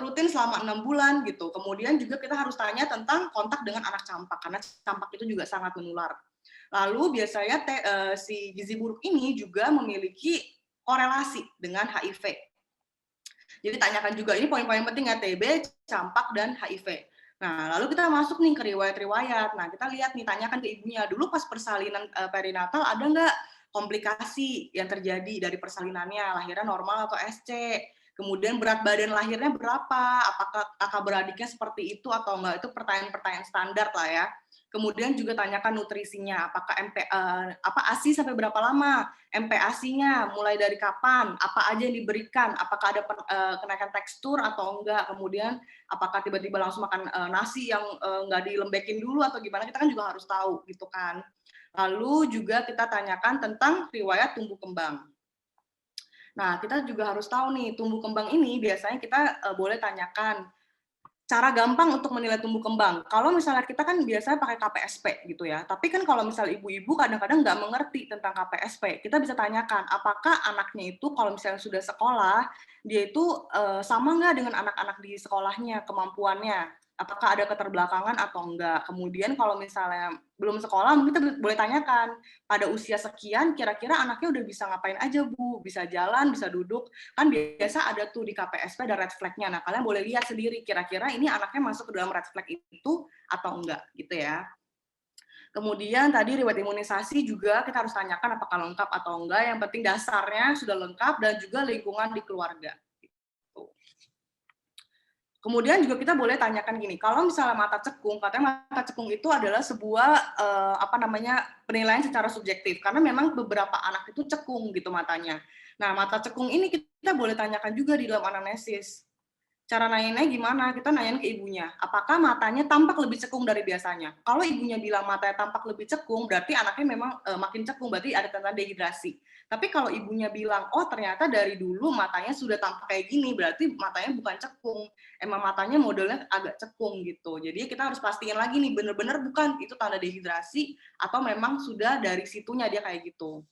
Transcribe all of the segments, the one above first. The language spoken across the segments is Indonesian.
rutin selama 6 bulan gitu. Kemudian juga kita harus tanya tentang kontak dengan anak campak, karena campak itu juga sangat menular. Lalu biasanya si gizi buruk ini juga memiliki korelasi dengan HIV. Jadi tanyakan juga, ini poin-poin penting ya, TB, campak, dan HIV. Nah, lalu kita masuk nih ke riwayat-riwayat. Nah, kita lihat nih, tanyakan ke ibunya, dulu pas persalinan perinatal ada nggak komplikasi yang terjadi dari persalinannya, lahirnya normal atau SC? Kemudian berat badan lahirnya berapa? Apakah kakak beradiknya seperti itu atau enggak? Itu pertanyaan-pertanyaan standar lah ya. Kemudian juga tanyakan nutrisinya, apakah ASI sampai berapa lama? MPASI-nya mulai dari kapan? Apa aja yang diberikan? Apakah ada kenaikan tekstur atau enggak? Kemudian apakah tiba-tiba langsung makan nasi yang nggak dilembekin dulu atau gimana? Kita kan juga harus tahu gitu kan. Lalu juga kita tanyakan tentang riwayat tumbuh kembang. Nah, kita juga harus tahu nih, tumbuh kembang ini biasanya kita boleh tanyakan cara gampang untuk menilai tumbuh kembang. Kalau misalnya kita kan biasanya pakai KPSP gitu ya, tapi kan kalau misalnya ibu-ibu kadang-kadang nggak mengerti tentang KPSP, kita bisa tanyakan, apakah anaknya itu kalau misalnya sudah sekolah, dia itu sama nggak dengan anak-anak di sekolahnya, kemampuannya? Apakah ada keterbelakangan atau enggak? Kemudian kalau misalnya belum sekolah, mungkin kita boleh tanyakan, pada usia sekian, kira-kira anaknya udah bisa ngapain aja, Bu? Bisa jalan, bisa duduk, kan biasa ada tuh di KPSP ada red flag-nya. Nah, kalian boleh lihat sendiri kira-kira ini anaknya masuk ke dalam red flag itu atau enggak gitu ya. Kemudian tadi riwayat imunisasi juga kita harus tanyakan apakah lengkap atau enggak. Yang penting dasarnya sudah lengkap dan juga lingkungan di keluarga. Kemudian juga kita boleh tanyakan gini, kalau misalnya mata cekung, katanya mata cekung itu adalah sebuah penilaian secara subjektif, karena memang beberapa anak itu cekung gitu matanya. Nah, mata cekung ini kita boleh tanyakan juga di dalam anamnesis. Cara nanyanya gimana? Kita nanyain ke ibunya, apakah matanya tampak lebih cekung dari biasanya? Kalau ibunya bilang matanya tampak lebih cekung, berarti anaknya memang makin cekung, berarti ada tanda dehidrasi. Tapi kalau ibunya bilang, oh ternyata dari dulu matanya sudah tampak kayak gini, berarti matanya bukan cekung, emang matanya modelnya agak cekung gitu. Jadi kita harus pastiin lagi nih, bener-bener bukan itu tanda dehidrasi, atau memang sudah dari situnya dia kayak gitu.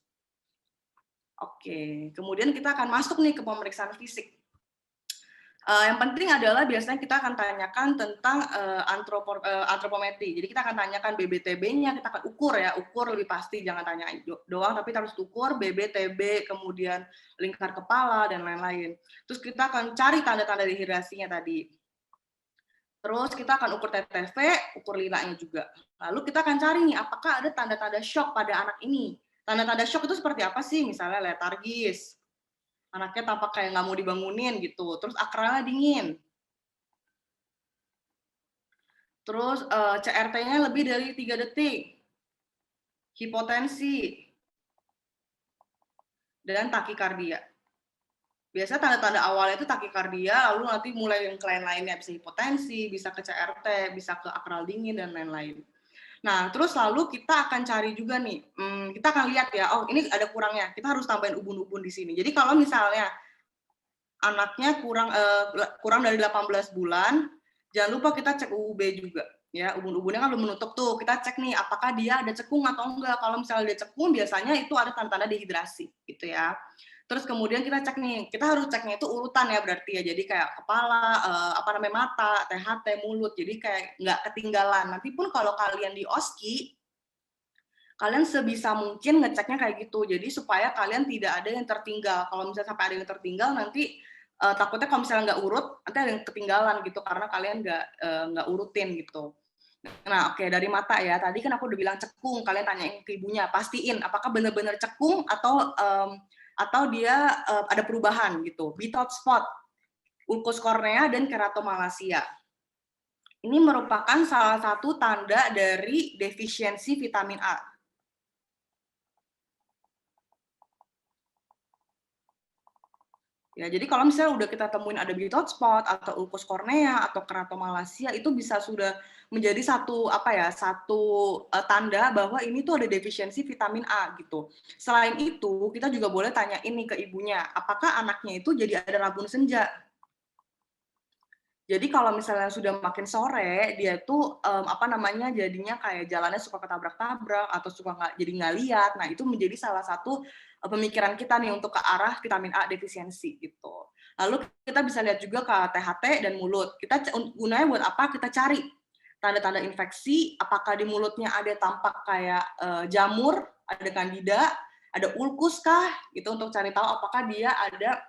Oke, kemudian kita akan masuk nih ke pemeriksaan fisik. Yang penting adalah biasanya kita akan tanyakan tentang antropometri. Jadi kita akan tanyakan BBTB-nya, kita akan ukur ya, ukur lebih pasti, jangan tanya doang, tapi kita harus ukur BBTB, kemudian lingkar kepala, dan lain-lain. Terus kita akan cari tanda-tanda dehidrasinya tadi. Terus kita akan ukur TTV, ukur lilanya juga. Lalu kita akan cari nih, apakah ada tanda-tanda shock pada anak ini. Tanda-tanda shock itu seperti apa sih? Misalnya letargis, anaknya tampak kayak nggak mau dibangunin gitu, terus akralnya dingin, terus CRT-nya lebih dari 3 detik, hipotensi, dan takikardia. Biasanya tanda-tanda awalnya itu takikardia, lalu nanti mulai yang lain-lainnya, bisa hipotensi, bisa ke CRT, bisa ke akral dingin, dan lain-lain. Nah, terus lalu kita akan cari juga nih, kita akan lihat ya, oh ini ada kurangnya, kita harus tambahin ubun-ubun di sini. Jadi kalau misalnya anaknya kurang dari 18 bulan, jangan lupa kita cek UUB juga. Ya, ubun-ubunnya kan belum menutup tuh. Kita cek nih apakah dia ada cekung atau enggak. Kalau misalnya dia cekung, biasanya itu ada tanda-tanda dehidrasi gitu ya. Terus kemudian kita cek nih, kita harus ceknya itu urutan ya berarti ya. Jadi kayak kepala, mata, THT, mulut. Jadi kayak nggak ketinggalan. Nanti pun kalau kalian di OSCI, kalian sebisa mungkin ngeceknya kayak gitu. Jadi supaya kalian tidak ada yang tertinggal. Kalau misalnya sampai ada yang tertinggal, nanti takutnya kalau misalnya nggak urut, nanti ada yang ketinggalan gitu karena kalian nggak urutin gitu. Nah, oke, dari mata ya. Tadi kan aku udah bilang cekung, kalian tanyain ke ibunya, pastiin apakah benar-benar cekung atau dia ada perubahan gitu. Bitot spot, ulkus kornea, dan keratomalacia. Ini merupakan salah satu tanda dari defisiensi vitamin A. Ya, jadi kalau misalnya udah kita temuin ada bitot spot atau ulkus kornea atau keratomalacia, itu bisa sudah menjadi satu tanda bahwa ini tuh ada defisiensi vitamin A gitu. Selain itu, kita juga boleh tanya ini ke ibunya, apakah anaknya itu jadi ada rabun senja? Jadi kalau misalnya sudah makin sore, dia tuh jadinya kayak jalannya suka ketabrak-tabrak atau suka jadi nggak lihat. Nah, itu menjadi salah satu pemikiran kita nih untuk ke arah vitamin A defisiensi gitu. Lalu kita bisa lihat juga ke THT dan mulut. Kita gunanya buat apa? Kita cari tanda-tanda infeksi, apakah di mulutnya ada tampak kayak jamur, ada candida, ada ulkus kah, gitu untuk cari tahu apakah dia ada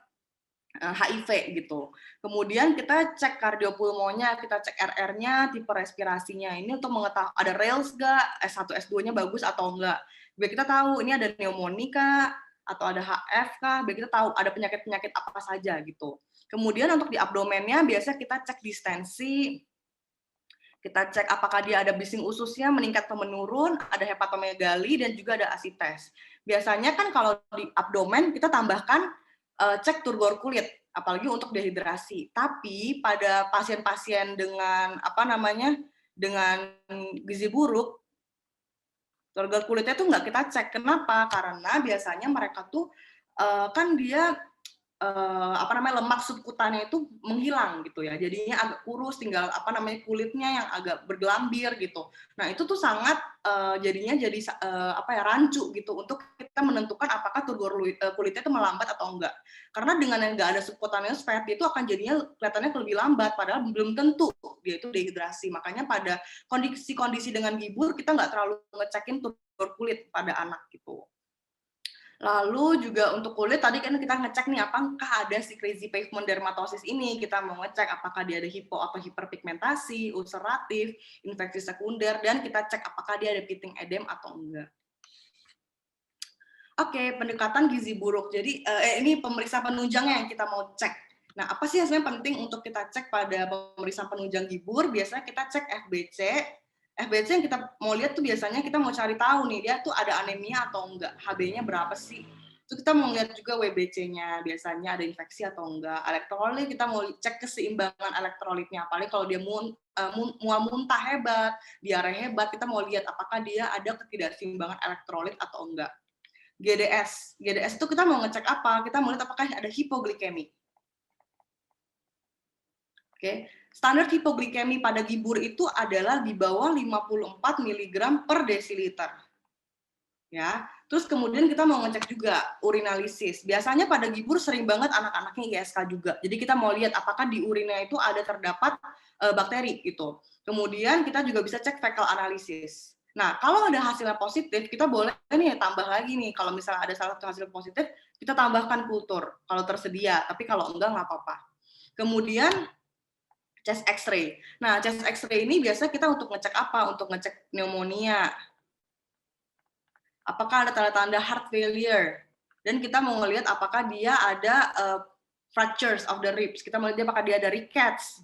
HIV gitu. Kemudian kita cek kardiopulmonnya, kita cek RR-nya, tipe respirasinya. Ini untuk mengetahui ada Rales nggak, S1, S2-nya bagus atau enggak. Biar kita tahu ini ada pneumonia atau ada HF kah, biar kita tahu ada penyakit-penyakit apa saja gitu. Kemudian untuk di abdomennya biasanya kita cek distensi, kita cek apakah dia ada bising ususnya meningkat atau menurun, ada hepatomegali dan juga ada asites. Biasanya kan kalau di abdomen kita tambahkan cek turgor kulit, apalagi untuk dehidrasi. Tapi pada pasien-pasien dengan dengan gizi buruk, turgor kulitnya tuh nggak kita cek. Kenapa? Karena biasanya mereka tuh kan dia lemak subkutannya itu menghilang gitu ya, jadinya agak kurus, tinggal kulitnya yang agak bergelambir gitu. Nah itu tuh sangat jadinya jadi rancu gitu untuk kita menentukan apakah turgor kulitnya itu melambat atau enggak. Karena dengan yang nggak ada subcutaneous fat itu akan jadinya kelihatannya lebih lambat, padahal belum tentu dia itu dehidrasi. Makanya pada kondisi-kondisi dengan gibur kita nggak terlalu ngecekin turgor kulit pada anak gitu. Lalu juga untuk kulit tadi kan kita ngecek nih apakah ada si crazy pavement dermatosis ini, kita mau ngecek apakah dia ada hipo atau hiperpigmentasi, ulceratif, infeksi sekunder, dan kita cek apakah dia ada pitting edem atau enggak. Oke, pendekatan gizi buruk. Jadi ini pemeriksaan penunjangnya yang kita mau cek. Nah, apa sih yang sebenarnya penting untuk kita cek pada pemeriksaan penunjang gibur? Biasanya kita cek FBC. FBC yang kita mau lihat tuh biasanya kita mau cari tahu nih, dia tuh ada anemia atau enggak, HB-nya berapa sih. Terus kita mau lihat juga WBC-nya, biasanya ada infeksi atau enggak. Elektrolit, kita mau cek keseimbangan elektrolitnya, apalagi kalau dia mual muntah hebat, diare hebat, kita mau lihat apakah dia ada ketidakseimbangan elektrolit atau enggak. GDS itu kita mau ngecek apa? Kita mau lihat apakah ada hipoglikemi. Oke, standar hipoglikemi pada gibur itu adalah di bawah 54 mg per desiliter. Ya, terus kemudian kita mau ngecek juga urinalisis. Biasanya pada gibur sering banget anak-anaknya ISK juga. Jadi kita mau lihat apakah di urinnya itu ada terdapat bakteri gitu. Kemudian kita juga bisa cek fecal analysis. Nah, kalau ada hasilnya positif, kita boleh nih tambah lagi nih. Kalau misalnya ada salah satu hasil positif, kita tambahkan kultur kalau tersedia. Tapi kalau enggak, nggak apa-apa. Kemudian chest X-ray. Nah, chest X-ray ini biasa kita untuk ngecek apa? Untuk ngecek pneumonia. Apakah ada tanda-tanda heart failure? Dan kita mau ngelihat apakah dia ada fractures of the ribs. Kita mau lihat apakah dia ada rickets.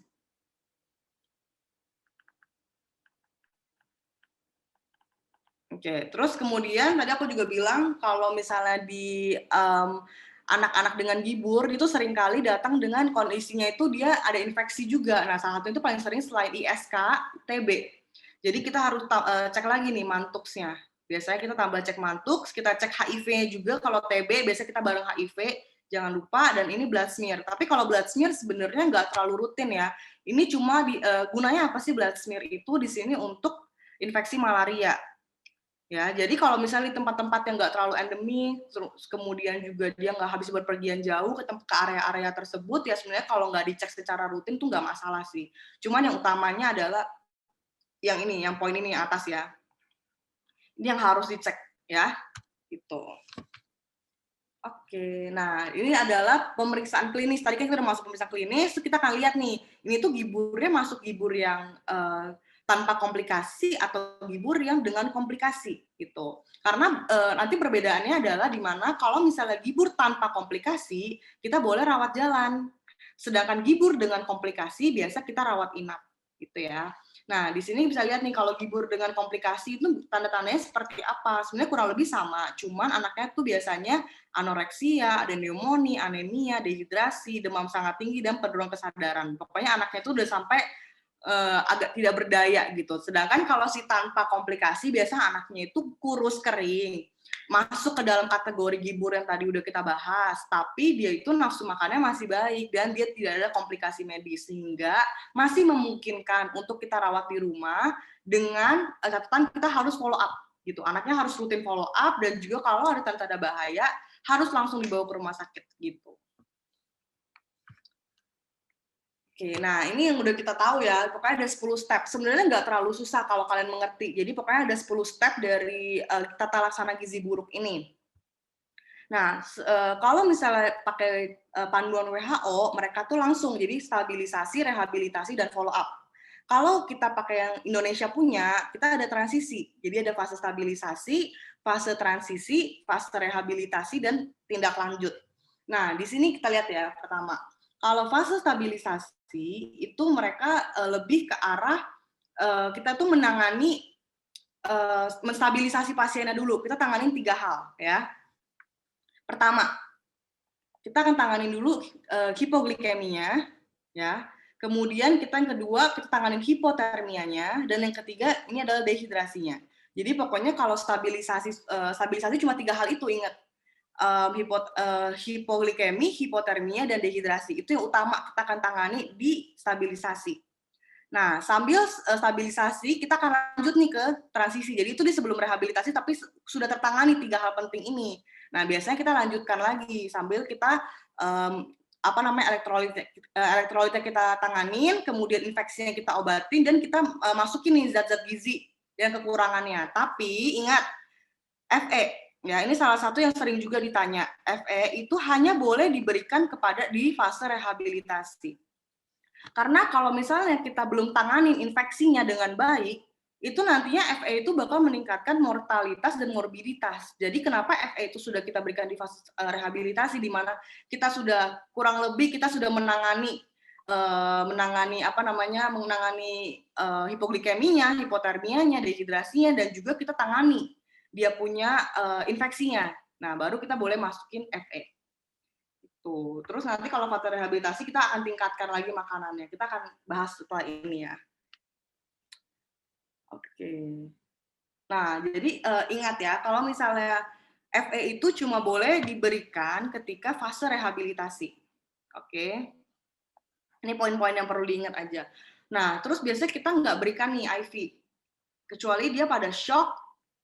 Oke, terus kemudian tadi aku juga bilang kalau misalnya di anak-anak dengan gibur itu seringkali datang dengan kondisinya itu dia ada infeksi juga. Nah, salah satu itu paling sering selain ISK, TB. Jadi kita harus cek lagi nih mantuksnya. Biasanya kita tambah cek mantuks, kita cek HIV-nya juga. Kalau TB biasanya kita bareng HIV, jangan lupa. Dan ini blood smear. Tapi kalau blood smear sebenarnya nggak terlalu rutin ya. Ini cuma gunanya apa sih blood smear itu di sini untuk infeksi malaria. Ya, jadi kalau misalnya di tempat-tempat yang nggak terlalu endemik, terus kemudian juga dia nggak habis berpergian jauh ke area-area tersebut, ya sebenarnya kalau nggak dicek secara rutin tuh nggak masalah sih. Cuman yang utamanya adalah yang ini, yang poin ini yang atas ya. Ini yang harus dicek ya, gitu. Oke, nah ini adalah pemeriksaan klinis. Tadi kan kita udah masuk pemeriksaan klinis, kita akan lihat nih, ini tuh giburnya masuk gibur yang tanpa komplikasi atau gibur yang dengan komplikasi gitu. Karena nanti perbedaannya adalah di mana kalau misalnya gibur tanpa komplikasi, kita boleh rawat jalan. Sedangkan gibur dengan komplikasi biasa kita rawat inap gitu ya. Nah, di sini bisa lihat nih kalau gibur dengan komplikasi itu tanda-tandanya seperti apa. Sebenarnya kurang lebih sama, cuman anaknya tuh biasanya anoreksia, ada pneumonia, anemia, dehidrasi, demam sangat tinggi, dan penurunan kesadaran. Pokoknya anaknya tuh udah sampai agak tidak berdaya gitu. Sedangkan kalau si tanpa komplikasi, biasa anaknya itu kurus kering, masuk ke dalam kategori gibur yang tadi udah kita bahas, tapi dia itu nafsu makannya masih baik dan dia tidak ada komplikasi medis, sehingga masih memungkinkan untuk kita rawat di rumah dengan catatan kita harus follow up gitu. Anaknya harus rutin follow up dan juga kalau ada tanda-tanda bahaya harus langsung dibawa ke rumah sakit gitu. Oke, nah ini yang udah kita tahu ya, pokoknya ada 10 step. Sebenarnya nggak terlalu susah kalau kalian mengerti. Jadi pokoknya ada 10 step dari tata laksana gizi buruk ini. Nah, kalau misalnya pakai panduan WHO, mereka tuh langsung jadi stabilisasi, rehabilitasi, dan follow up. Kalau kita pakai yang Indonesia punya, kita ada transisi. Jadi ada fase stabilisasi, fase transisi, fase rehabilitasi, dan tindak lanjut. Nah, di sini kita lihat ya, pertama. Kalau fase stabilisasi, itu mereka lebih ke arah kita tuh menangani, menstabilisasi pasiennya dulu. Kita tanganin 3 hal, ya. Pertama, kita akan tanganin dulu hipoglikeminya, ya. Kemudian yang kedua kita tanganin hipotermianya, dan yang ketiga ini adalah dehidrasinya. Jadi pokoknya kalau stabilisasi cuma 3 hal itu, ingat. Hipoglikemi, hipotermia, dan dehidrasi. Itu yang utama kita akan tangani di stabilisasi. Nah, sambil stabilisasi, kita akan lanjut nih ke transisi. Jadi itu di sebelum rehabilitasi, tapi sudah tertangani 3 hal penting ini. Nah, biasanya kita lanjutkan lagi sambil kita elektrolitnya kita tanganin, kemudian infeksinya kita obatin, dan kita masukin nih zat-zat gizi yang kekurangannya. Tapi ingat, FE, ya ini salah satu yang sering juga ditanya. FE itu hanya boleh diberikan di fase rehabilitasi. Karena kalau misalnya kita belum tanganin infeksinya dengan baik, itu nantinya FE itu bakal meningkatkan mortalitas dan morbiditas. Jadi kenapa FE itu sudah kita berikan di fase rehabilitasi, di mana kita sudah kurang lebih kita sudah menangani hipoglikeminya, hipotermianya, dehidrasinya, dan juga kita tangani dia punya infeksinya. Nah, baru kita boleh masukin FE. Tuh. Terus nanti kalau fase rehabilitasi kita akan tingkatkan lagi makanannya. Kita akan bahas setelah ini ya. Oke. Nah, jadi ingat ya, kalau misalnya FE itu cuma boleh diberikan ketika fase rehabilitasi. Oke. Ini poin-poin yang perlu diingat aja. Nah, terus biasanya kita nggak berikan nih IV. Kecuali dia pada shock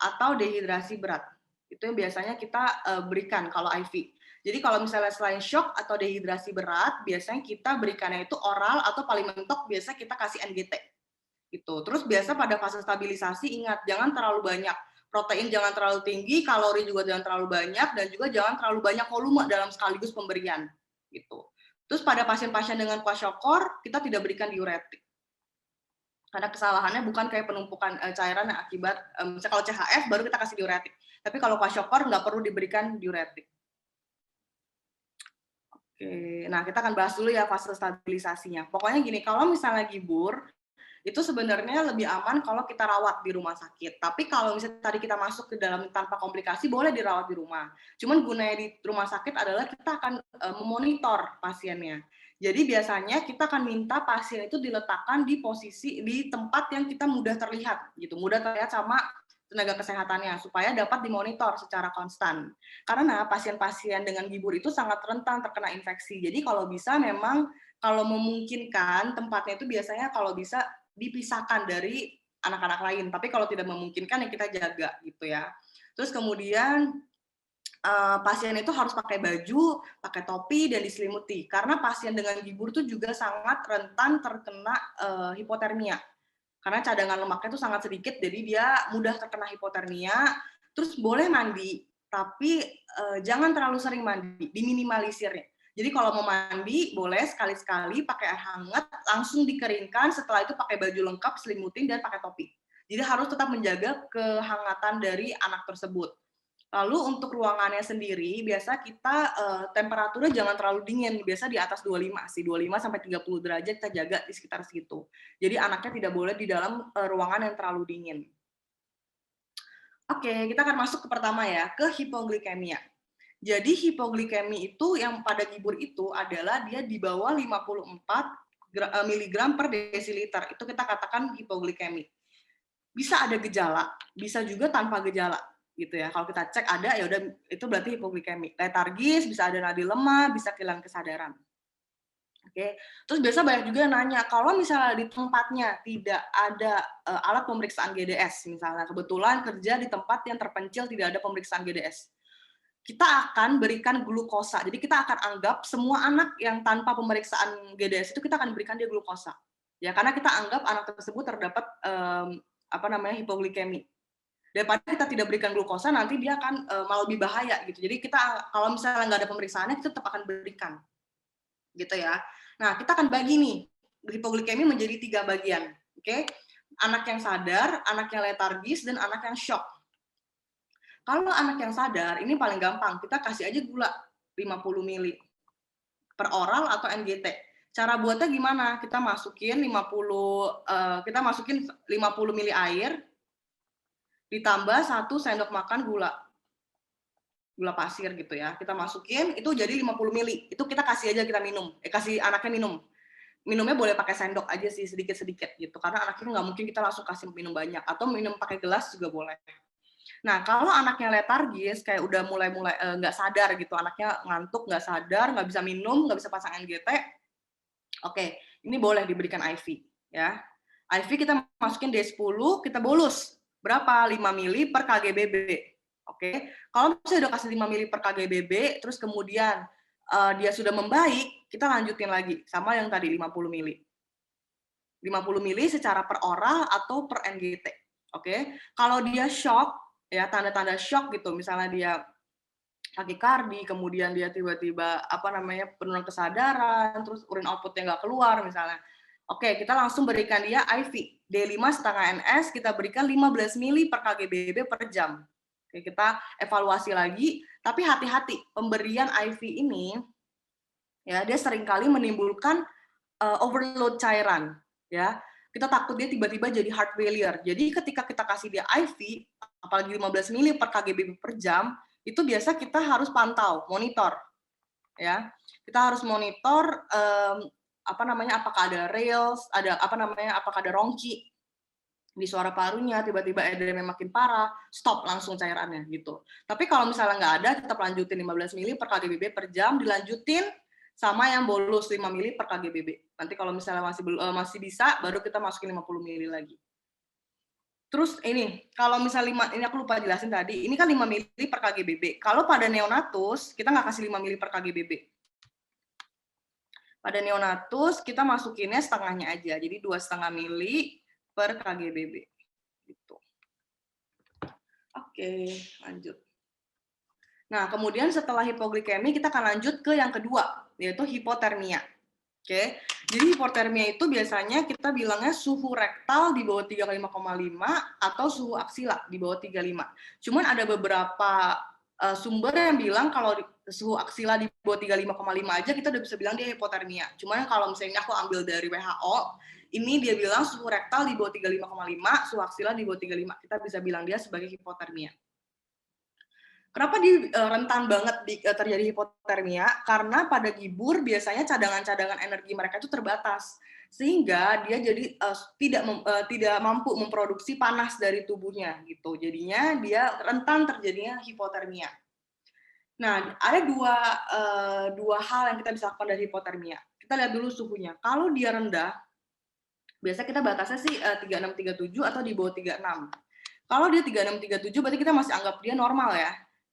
atau dehidrasi berat. Itu yang biasanya kita berikan kalau IV. Jadi kalau misalnya selain shock atau dehidrasi berat, biasanya kita berikannya itu oral atau paling mentok biasa kita kasih NGT. Gitu. Terus biasa pada fase stabilisasi ingat jangan terlalu banyak. Protein jangan terlalu tinggi, kalori juga jangan terlalu banyak, dan juga jangan terlalu banyak volume dalam sekaligus pemberian. Gitu. Terus pada pasien-pasien dengan kwashiorkor, kita tidak berikan diuretik. Karena kesalahannya bukan kayak penumpukan cairan yang akibat, misalnya kalau CHF baru kita kasih diuretik. Tapi kalau kwashiorkor nggak perlu diberikan diuretik. Oke, nah kita akan bahas dulu ya fase stabilisasinya. Pokoknya gini, kalau misalnya gibur, itu sebenarnya lebih aman kalau kita rawat di rumah sakit. Tapi kalau misalnya tadi kita masuk ke dalam tanpa komplikasi, boleh dirawat di rumah. Cuman gunanya di rumah sakit adalah kita akan memonitor pasiennya. Jadi biasanya kita akan minta pasien itu diletakkan di tempat yang kita mudah terlihat, gitu, mudah terlihat sama tenaga kesehatannya supaya dapat dimonitor secara konstan. Karena pasien-pasien dengan gibur itu sangat rentan terkena infeksi. Jadi kalau bisa memang kalau memungkinkan tempatnya itu biasanya kalau bisa dipisahkan dari anak-anak lain. Tapi kalau tidak memungkinkan ya kita jaga gitu ya. Terus kemudian pasien itu harus pakai baju, pakai topi, dan diselimuti. Karena pasien dengan gibur itu juga sangat rentan terkena hipotermia. Karena cadangan lemaknya itu sangat sedikit, jadi dia mudah terkena hipotermia. Terus boleh mandi, tapi jangan terlalu sering mandi, diminimalisirnya. Jadi kalau mau mandi, boleh sekali-sekali pakai air hangat, langsung dikeringkan, setelah itu pakai baju lengkap, selimutin, dan pakai topi. Jadi harus tetap menjaga kehangatan dari anak tersebut. Lalu untuk ruangannya sendiri, biasa kita temperaturnya jangan terlalu dingin, biasa di atas 25 sih, 25 sampai 30 derajat kita jaga di sekitar situ. Jadi anaknya tidak boleh di dalam ruangan yang terlalu dingin. Oke, kita akan masuk ke pertama ya, ke hipoglikemia. Jadi hipoglikemi itu yang pada gibur itu adalah dia di bawah 54 mg per desiliter. Itu kita katakan hipoglikemi. Bisa ada gejala, bisa juga tanpa gejala gitu ya. Kalau kita cek ada ya udah itu berarti hipoglikemi. Letargis, bisa ada nadi lemah, bisa kehilangan kesadaran. Oke. Terus biasa banyak juga yang nanya, kalau misalnya di tempatnya tidak ada alat pemeriksaan GDS misalnya, kebetulan kerja di tempat yang terpencil tidak ada pemeriksaan GDS. kita akan berikan glukosa. Jadi kita akan anggap semua anak yang tanpa pemeriksaan GDS itu kita akan berikan dia glukosa. Ya, karena kita anggap anak tersebut terdapat hipoglikemi. Daripada kita tidak berikan glukosa, nanti dia akan malah lebih bahaya gitu. Jadi kita kalau misalnya nggak ada pemeriksaannya, kita tetap akan berikan, gitu ya. Nah, kita akan bagi nih hipoglikemi menjadi 3 bagian, oke? Anak yang sadar, anak yang letargis, dan anak yang shock. Kalau anak yang sadar, ini paling gampang, kita kasih aja gula 50 ml per oral atau NGT. Cara buatnya gimana? Kita masukin 50 ml air ditambah 1 sendok makan gula pasir gitu ya. Kita masukin, itu jadi 50 ml. Itu kita kasih aja, kita minum. Kasih anaknya minum. Minumnya boleh pakai sendok aja sih, sedikit-sedikit gitu. Karena anaknya nggak mungkin kita langsung kasih minum banyak. Atau minum pakai gelas juga boleh. Nah, kalau anaknya letargis, kayak udah mulai nggak sadar gitu, anaknya ngantuk, nggak sadar, nggak bisa minum, nggak bisa pasang NGT, oke, ini boleh diberikan IV. Ya. IV kita masukin D10, kita bolus. Berapa? 5 ml per kgbb. Oke, kalau misalnya udah kasih 5 ml per kgbb, terus kemudian dia sudah membaik, kita lanjutin lagi, sama yang tadi 50 ml. 50 ml secara per oral atau per NGT. Oke, kalau dia shock, ya tanda-tanda shock gitu, misalnya dia takikardi, kemudian dia tiba-tiba penurunan kesadaran, terus urin outputnya nggak keluar misalnya. Oke, kita langsung berikan dia IV D5 setengah NS, kita berikan 15 ml per kgbb per jam. Oke, kita evaluasi lagi, tapi hati-hati pemberian IV ini ya dia seringkali menimbulkan overload cairan ya. Kita takut dia tiba-tiba jadi heart failure. Jadi ketika kita kasih dia IV, apalagi 15 ml per kgbp per jam, itu biasa kita harus pantau, monitor. Ya. Kita harus monitor apakah ada rails, apakah ada rongki di suara parunya, tiba-tiba edemnya makin parah, stop langsung cairannya gitu. Tapi kalau misalnya nggak ada, tetap lanjutin 15 ml per kgbp per jam, dilanjutin sama yang bolus 5 ml per kgbb. Nanti kalau misalnya masih bisa, baru kita masukin 50 ml lagi. Terus ini, kalau misalnya ini aku lupa jelasin tadi, ini kan 5 ml per kgbb. Kalau pada neonatus, kita nggak kasih 5 ml per kgbb. Pada neonatus, kita masukinnya setengahnya aja, jadi 2,5 ml per kgbb. Gitu. Oke, lanjut. Nah, kemudian setelah hipoglikemi, kita akan lanjut ke yang kedua, yaitu hipotermia. Oke, jadi hipotermia itu biasanya kita bilangnya suhu rektal di bawah 35,5 atau suhu aksila di bawah 35. Cuman ada beberapa sumber yang bilang kalau suhu aksila di bawah 35,5 aja kita udah bisa bilang dia hipotermia. Cuman kalau misalnya aku ambil dari WHO, ini dia bilang suhu rektal di bawah 35,5, suhu aksila di bawah 35. Kita bisa bilang dia sebagai hipotermia. Kenapa rentan banget terjadi hipotermia? Karena pada gibur biasanya cadangan-cadangan energi mereka itu terbatas, sehingga dia jadi tidak mampu memproduksi panas dari tubuhnya gitu. Jadinya dia rentan terjadinya hipotermia. Nah, ada dua hal yang kita bisa lakukan dari hipotermia. Kita lihat dulu suhunya. Kalau dia rendah, biasa kita batasnya sih 3637 atau di bawah 36. Kalau dia 3637 berarti kita masih anggap dia normal ya.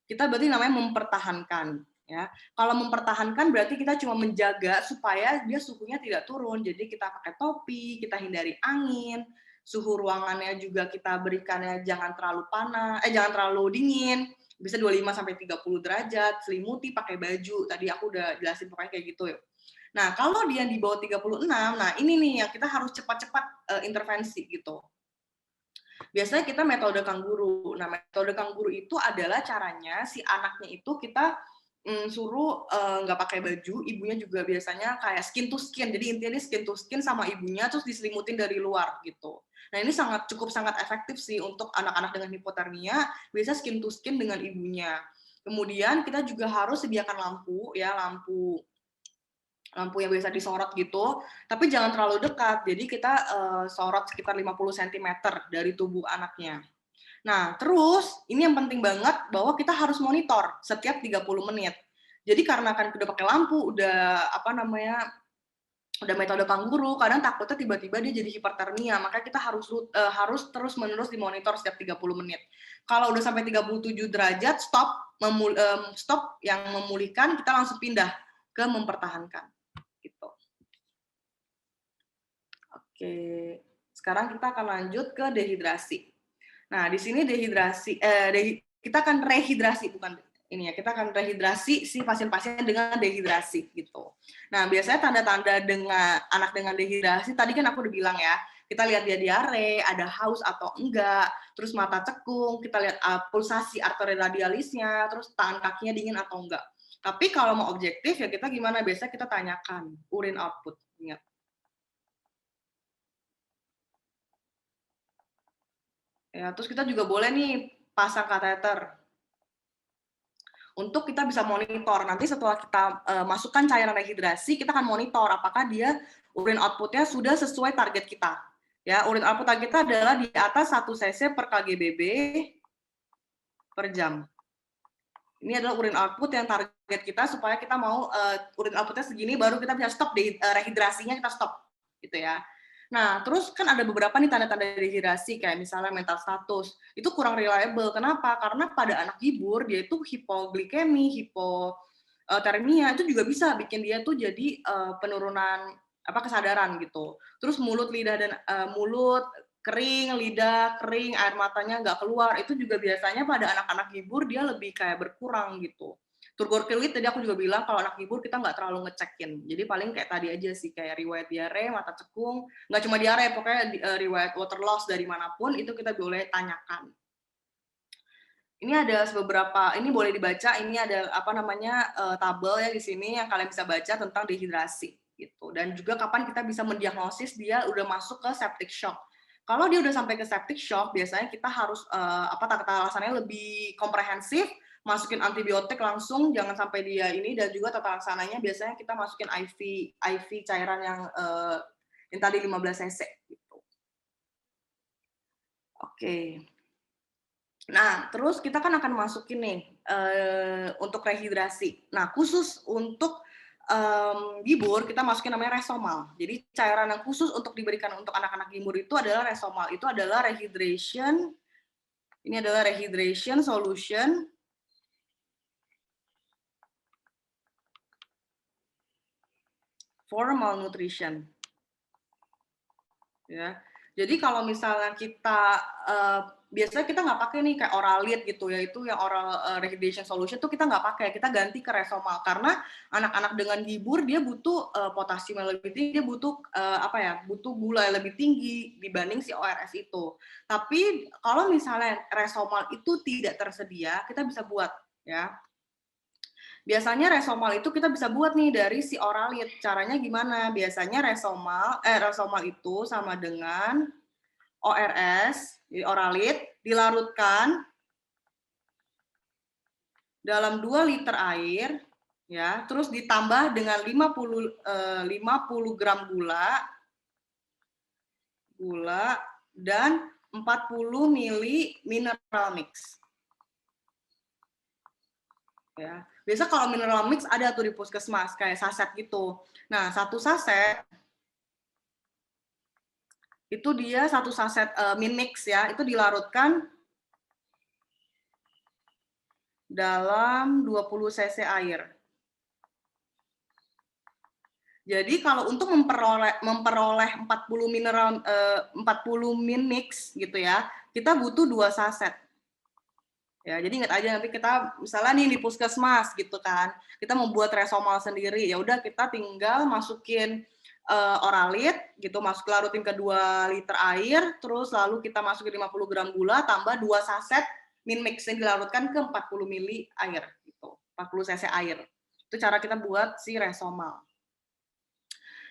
Kita berarti namanya mempertahankan ya. Kalau mempertahankan berarti kita cuma menjaga supaya dia suhunya tidak turun. Jadi kita pakai topi, kita hindari angin, suhu ruangannya juga kita berikannya jangan terlalu jangan terlalu dingin. Bisa 25 sampai 30 derajat, selimuti pakai baju. Tadi aku udah jelasin pokoknya kayak gitu ya. Nah, kalau dia di bawah 36, nah ini nih yang kita harus cepat-cepat intervensi gitu. Biasanya kita metode kangguru. Nah, metode kangguru itu adalah caranya si anaknya itu kita suruh nggak pakai baju, ibunya juga biasanya kayak skin to skin. Jadi intinya dia skin to skin sama ibunya, terus diselimutin dari luar gitu. Nah, ini cukup sangat efektif sih untuk anak-anak dengan hipotermia, biasa skin to skin dengan ibunya. Kemudian kita juga harus sediakan lampu yang biasa disorot gitu, tapi jangan terlalu dekat. Jadi kita sorot sekitar 50 cm dari tubuh anaknya. Nah, terus ini yang penting banget bahwa kita harus monitor setiap 30 menit. Jadi karena kan udah pakai lampu, udah udah metode kanguru, kadang takutnya tiba-tiba dia jadi hipertermia, makanya kita harus terus-menerus dimonitor setiap 30 menit. Kalau udah sampai 37 derajat, stop yang memulihkan, kita langsung pindah ke mempertahankan. Gitu. Oke, sekarang kita akan lanjut ke dehidrasi. Nah, di sini kita akan rehidrasi, bukan ini ya, kita akan rehidrasi si pasien-pasien dengan dehidrasi gitu. Nah, biasanya tanda-tanda anak dengan dehidrasi, tadi kan aku udah bilang ya, kita lihat dia diare, ada haus atau enggak, terus mata cekung, kita lihat pulsasi arteri radialisnya, terus tangan kakinya dingin atau enggak. Tapi kalau mau objektif ya kita gimana? Biasanya kita tanyakan urine output, ingat. Ya, terus kita juga boleh nih pasang kateter untuk kita bisa monitor. Nanti setelah kita masukkan cairan rehidrasi, kita akan monitor apakah dia urine output-nya sudah sesuai target kita. Ya, urine output target kita adalah di atas 1 cc per kgbb per jam. Ini adalah urine output yang target kita supaya kita mau urine output-nya segini baru kita bisa stop rehidrasinya, kita stop gitu ya. Nah, terus kan ada beberapa nih tanda-tanda dehidrasi, kayak misalnya mental status. Itu kurang reliable. Kenapa? Karena pada anak gibur, dia itu hipoglikemi, hipotermia, itu juga bisa bikin dia tuh jadi penurunan kesadaran gitu. Terus mulut, lidah, dan mulut kering, lidah kering, air matanya nggak keluar. Itu juga biasanya pada anak-anak gibur, dia lebih kayak berkurang gitu. Turgor keluit tadi aku juga bilang kalau anak gibur kita nggak terlalu ngecekin. Jadi paling kayak tadi aja sih, kayak riwayat diare, mata cekung, nggak cuma diare, pokoknya riwayat water loss dari manapun itu kita boleh tanyakan. Ini ada beberapa, ini boleh dibaca, ini ada tabel ya di sini yang kalian bisa baca tentang dehidrasi gitu. Dan juga kapan kita bisa mendiagnosis dia udah masuk ke septic shock. Kalau dia udah sampai ke septic shock, biasanya kita harus tata laksananya lebih komprehensif, masukin antibiotik langsung, jangan sampai dia ini, dan juga tata laksananya biasanya kita masukin IV cairan yang tadi 15 cc gitu. Oke. Nah, terus kita kan akan masukin nih untuk rehidrasi. Nah, khusus untuk gibur kita masukin namanya Resomal. Jadi cairan yang khusus untuk diberikan untuk anak-anak gibur itu adalah Resomal. Itu adalah rehydration. Ini adalah rehydration solution for malnutrition. Ya. Jadi kalau misalnya kita biasanya kita nggak pakai nih kayak Oralit gitu ya, itu yang oral rehydration solution tuh kita nggak pakai, kita ganti ke Resomal karena anak-anak dengan gibur dia butuh potasium yang lebih tinggi, dia butuh butuh gula yang lebih tinggi dibanding si ORS itu. Tapi kalau misalnya Resomal itu tidak tersedia, kita bisa buat ya. Biasanya Resomal itu kita bisa buat nih dari si Oralit. Caranya gimana? Biasanya Resomal itu sama dengan ORS, jadi Oralit, dilarutkan dalam 2 liter air, ya, terus ditambah dengan 50 gram gula dan 40 mili mineral mix. Ya. Biasa kalau mineral mix ada tuh di puskesmas kayak saset gitu. Nah, 1 saset itu dia 1 saset min mix ya, itu dilarutkan dalam 20 cc air. Jadi kalau untuk memperoleh 40 min mix gitu ya, kita butuh 2 saset. Ya, jadi ingat aja nanti kita misalnya nih di puskesmas gitu kan, kita mau buat Resomal sendiri, ya udah kita tinggal masukin Oralit gitu, larutin ke 2 liter air, terus lalu kita masukin 50 gram gula tambah 2 saset min mix yang dilarutkan ke 40 mili air gitu, 40 cc air. Itu cara kita buat si Resomal.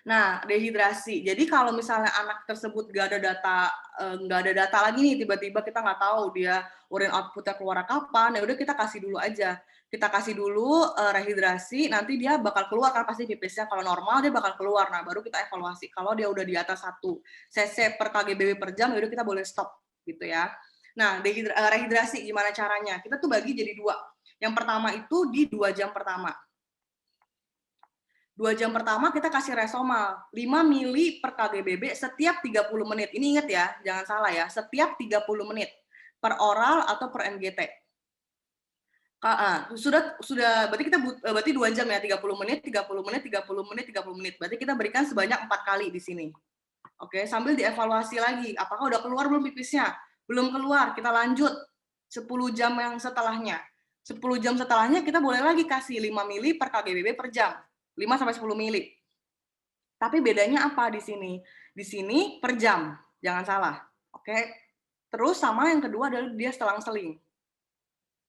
Nah, dehidrasi. Jadi kalau misalnya anak tersebut nggak ada data lagi nih, tiba-tiba kita nggak tahu dia urine output-nya keluar kapan, ya udah kita kasih dulu aja. Kita kasih dulu rehidrasi, nanti dia bakal keluar kan pasti pipisnya. Kalau normal dia bakal keluar. Nah, baru kita evaluasi. Kalau dia udah di atas 1 cc per kgbb per jam, ya udah kita boleh stop gitu ya. Nah, rehidrasi gimana caranya? Kita tuh bagi jadi 2. Yang pertama itu di 2 jam pertama. 2 jam pertama kita kasih Resomal 5 mili per kgbb setiap 30 menit. Ini ingat ya, jangan salah ya, setiap 30 menit per oral atau per MGT. Sudah berarti kita berarti 2 jam ya, 30 menit, 30 menit, 30 menit, 30 menit. Berarti kita berikan sebanyak 4 kali di sini. Oke, sambil dievaluasi lagi, apakah udah keluar belum pipisnya? Belum keluar, kita lanjut 10 jam yang setelahnya. 10 jam setelahnya kita boleh lagi kasih 5 mili per kgbb per jam. 5 sampai 10 mili. Tapi bedanya apa di sini? Di sini per jam, jangan salah. Oke. Terus sama yang kedua adalah dia selang-seling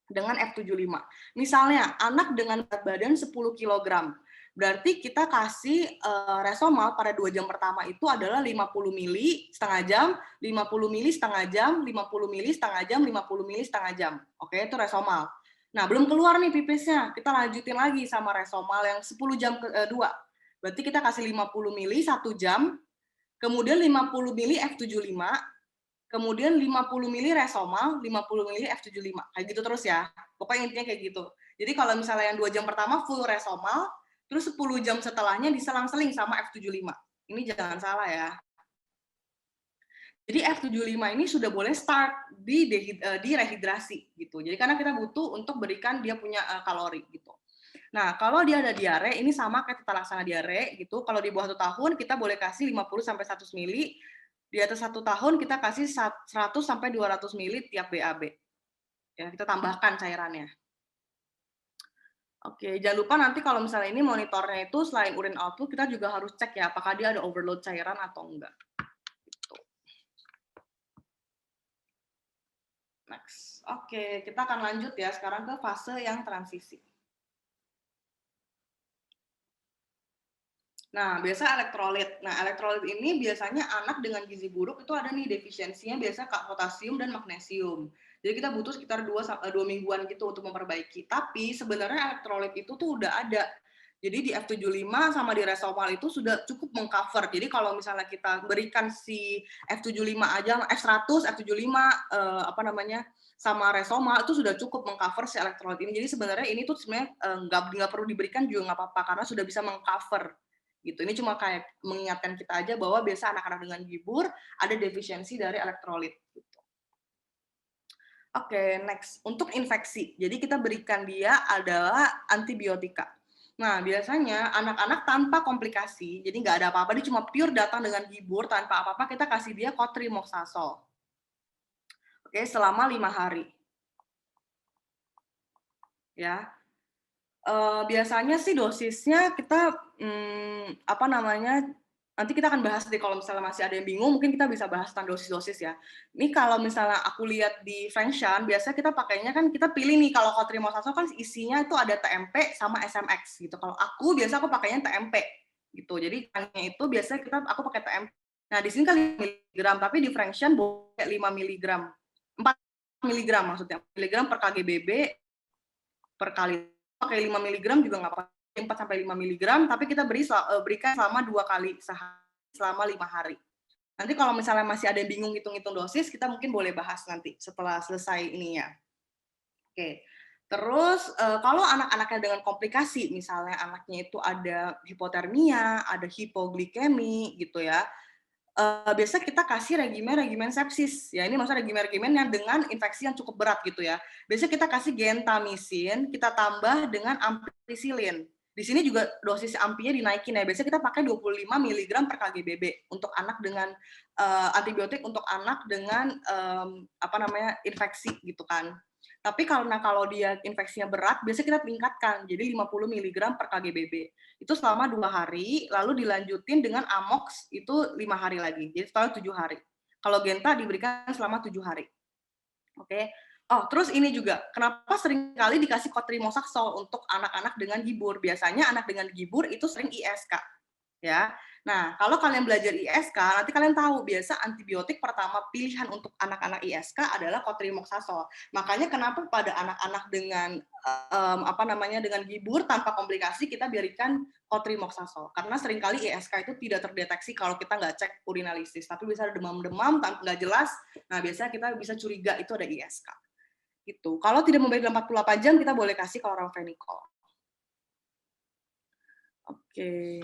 dengan F75. Misalnya anak dengan berat badan 10 kg. Berarti kita kasih Resomal pada 2 jam pertama itu adalah 50 mili setengah jam, 50 mili setengah jam, 50 mili setengah jam, 50 mili setengah jam. Oke, itu Resomal. Nah, belum keluar nih pipisnya. Kita lanjutin lagi sama Resomal yang 10 jam kedua. Berarti kita kasih 50 mili 1 jam, kemudian 50 mili F75, kemudian 50 mili Resomal, 50 mili F75. Kayak gitu terus ya. Pokoknya intinya kayak gitu. Jadi kalau misalnya yang 2 jam pertama full Resomal, terus 10 jam setelahnya diselang-seling sama F75. Ini jangan salah ya. Jadi F75 ini sudah boleh start di rehidrasi gitu. Jadi karena kita butuh untuk berikan dia punya kalori gitu. Nah, kalau dia ada diare, ini sama kayak tata laksana diare gitu. Kalau di bawah 1 tahun kita boleh kasih 50 sampai 100 mili. Di atas 1 tahun kita kasih 100 sampai 200 mili tiap BAB. Ya, kita tambahkan cairannya. Oke, jangan lupa nanti kalau misalnya ini monitornya itu selain urine output, kita juga harus cek ya apakah dia ada overload cairan atau enggak. Gitu. Next. Oke, kita akan lanjut ya sekarang ke fase yang transisi. Nah, biasa elektrolit. Nah, elektrolit ini biasanya anak dengan gizi buruk itu ada nih defisiensinya biasa potasium dan magnesium. Jadi kita butuh sekitar 2 mingguan gitu untuk memperbaiki. Tapi sebenarnya elektrolit itu tuh udah ada. Jadi di F75 sama di Resomal itu sudah cukup mengcover. Jadi kalau misalnya kita berikan si F75 aja, F100, F75 apa namanya sama Resomal itu sudah cukup mengcover si elektrolit ini. Jadi sebenarnya ini tuh sebenarnya nggak perlu diberikan juga nggak apa-apa karena sudah bisa mengcover gitu. Ini cuma kayak mengingatkan kita aja bahwa biasa anak-anak dengan gibur ada defisiensi dari elektrolit gitu. Oke, next. Untuk infeksi. Jadi kita berikan dia adalah antibiotika. Nah, biasanya anak-anak tanpa komplikasi, jadi nggak ada apa-apa, dia cuma pure datang dengan gibur tanpa apa-apa, kita kasih dia cotrimoxazole. Oke, selama 5 hari. Ya, biasanya sih dosisnya kita apa namanya, nanti kita akan bahas deh kalau misalnya masih ada yang bingung, mungkin kita bisa bahas tentang dosis-dosis ya. Ini kalau misalnya aku lihat di Fengshan, biasanya kita pakainya kan kita pilih nih kalau cotrimoxazole kan isinya itu ada TMP sama SMX gitu. Kalau aku biasa aku pakainya TMP gitu. Jadi hanya itu biasanya aku pakai TMP. Nah, di sini kan 5 miligram, tapi di Fengshan boleh 5 miligram. 4 miligram maksudnya. Miligram per kgbb per kali. Pakai 5 miligram juga nggak apa-apa. 4 sampai 5 miligram, tapi kita berikan selama 2 kali sehari selama 5 hari. Nanti kalau misalnya masih ada yang bingung hitung-hitung dosis, kita mungkin boleh bahas nanti setelah selesai ininya. Oke. Terus kalau anak-anaknya dengan komplikasi, misalnya anaknya itu ada hipotermia, ada hipoglikemi gitu ya, biasa kita kasih regimen sepsis. Ya, ini maksudnya regimen yang dengan infeksi yang cukup berat gitu ya. Biasanya kita kasih gentamisin, kita tambah dengan ampicillin. Di sini juga dosis ampinya dinaikin ya. Biasanya kita pakai 25 mg per kgbb untuk anak dengan antibiotik untuk anak dengan apa namanya infeksi gitu kan. Tapi kalau dia infeksinya berat, biasanya kita tingkatkan jadi 50 mg per kgbb. Itu selama 2 hari, lalu dilanjutin dengan Amox itu 5 hari lagi. Jadi total 7 hari. Kalau Genta diberikan selama 7 hari. Oke. Oh, terus ini juga, kenapa sering kali dikasih cotrimoxazole untuk anak-anak dengan gibur? Biasanya anak dengan gibur itu sering ISK. Ya. Nah, kalau kalian belajar ISK, nanti kalian tahu biasa antibiotik pertama pilihan untuk anak-anak ISK adalah cotrimoxazole. Makanya kenapa pada anak-anak dengan apa namanya dengan gibur tanpa komplikasi kita berikan cotrimoxazole karena seringkali ISK itu tidak terdeteksi kalau kita nggak cek urinalisis, tapi bisa ada demam-demam tanpa nggak jelas. Nah, biasanya kita bisa curiga itu ada ISK. Gitu. Kalau tidak membaik dalam 48 jam kita boleh kasih chloramphenicol. Oke.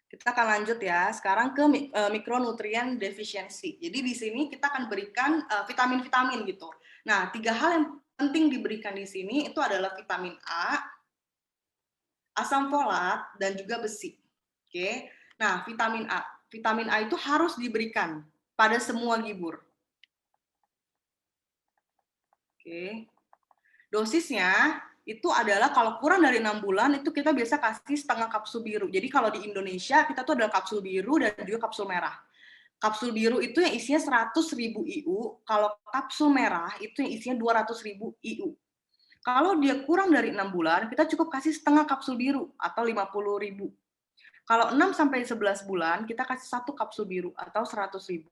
Kita akan lanjut ya, sekarang ke mikronutrien defisiensi. Jadi di sini kita akan berikan vitamin-vitamin gitu. Nah, 3 hal yang penting diberikan di sini itu adalah vitamin A, asam folat, dan juga besi. Oke. Nah, vitamin A. Vitamin A itu harus diberikan pada semua gibur. Oke. Dosisnya itu adalah kalau kurang dari 6 bulan itu kita biasa kasih setengah kapsul biru. Jadi kalau di Indonesia kita tuh ada kapsul biru dan juga kapsul merah. Kapsul biru itu yang isinya 100.000 IU, kalau kapsul merah itu yang isinya 200.000 IU. Kalau dia kurang dari 6 bulan, kita cukup kasih setengah kapsul biru atau 50.000. Kalau 6 sampai 11 bulan, kita kasih satu kapsul biru atau 100.000.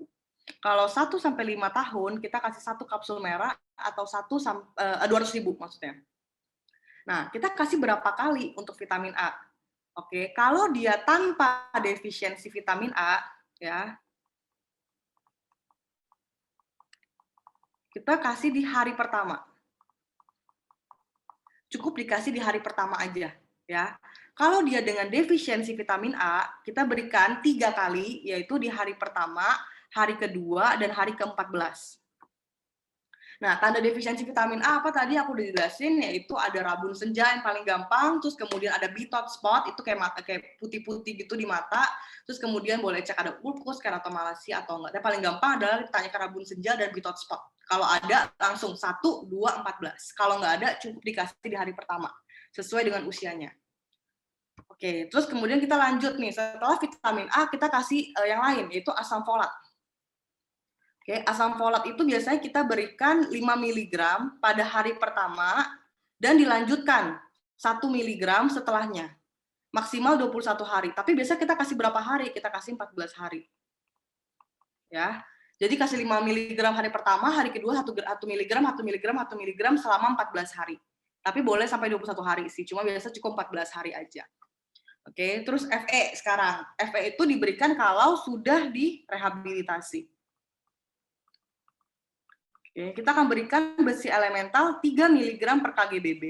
Kalau 1 sampai 5 tahun, kita kasih satu kapsul merah atau 200.000 maksudnya. Nah, kita kasih berapa kali untuk vitamin A? Oke, kalau dia tanpa defisiensi vitamin A, ya, kita kasih di hari pertama. Cukup dikasih di hari pertama aja, ya. Kalau dia dengan defisiensi vitamin A, kita berikan 3 kali, yaitu di hari pertama, hari kedua, dan hari ke-14. Nah, tanda defisiensi vitamin A apa tadi aku udah jelasin, yaitu ada rabun senja yang paling gampang, terus kemudian ada bitot spot, itu kayak putih-putih gitu di mata, terus kemudian boleh cek ada ulkus, keratomalacia atau enggak. Dan paling gampang adalah ditanyakan rabun senja dan bitot spot. Kalau ada, langsung 1, 2, 14. Kalau nggak ada, cukup dikasih di hari pertama, sesuai dengan usianya. Oke, terus kemudian kita lanjut nih, setelah vitamin A, kita kasih yang lain, yaitu asam folat. Oke, asam folat itu biasanya kita berikan 5 mg pada hari pertama dan dilanjutkan 1 mg setelahnya. Maksimal 21 hari. Tapi biasanya kita kasih berapa hari? Kita kasih 14 hari. Ya. Jadi kasih 5 mg hari pertama, hari kedua 1 mg, 1 mg, 1 mg selama 14 hari. Tapi boleh sampai 21 hari sih, cuma biasa cukup 14 hari aja. Oke, terus FE sekarang. FE itu diberikan kalau sudah direhabilitasi. Oke, kita akan berikan besi elemental 3 mg per kgbb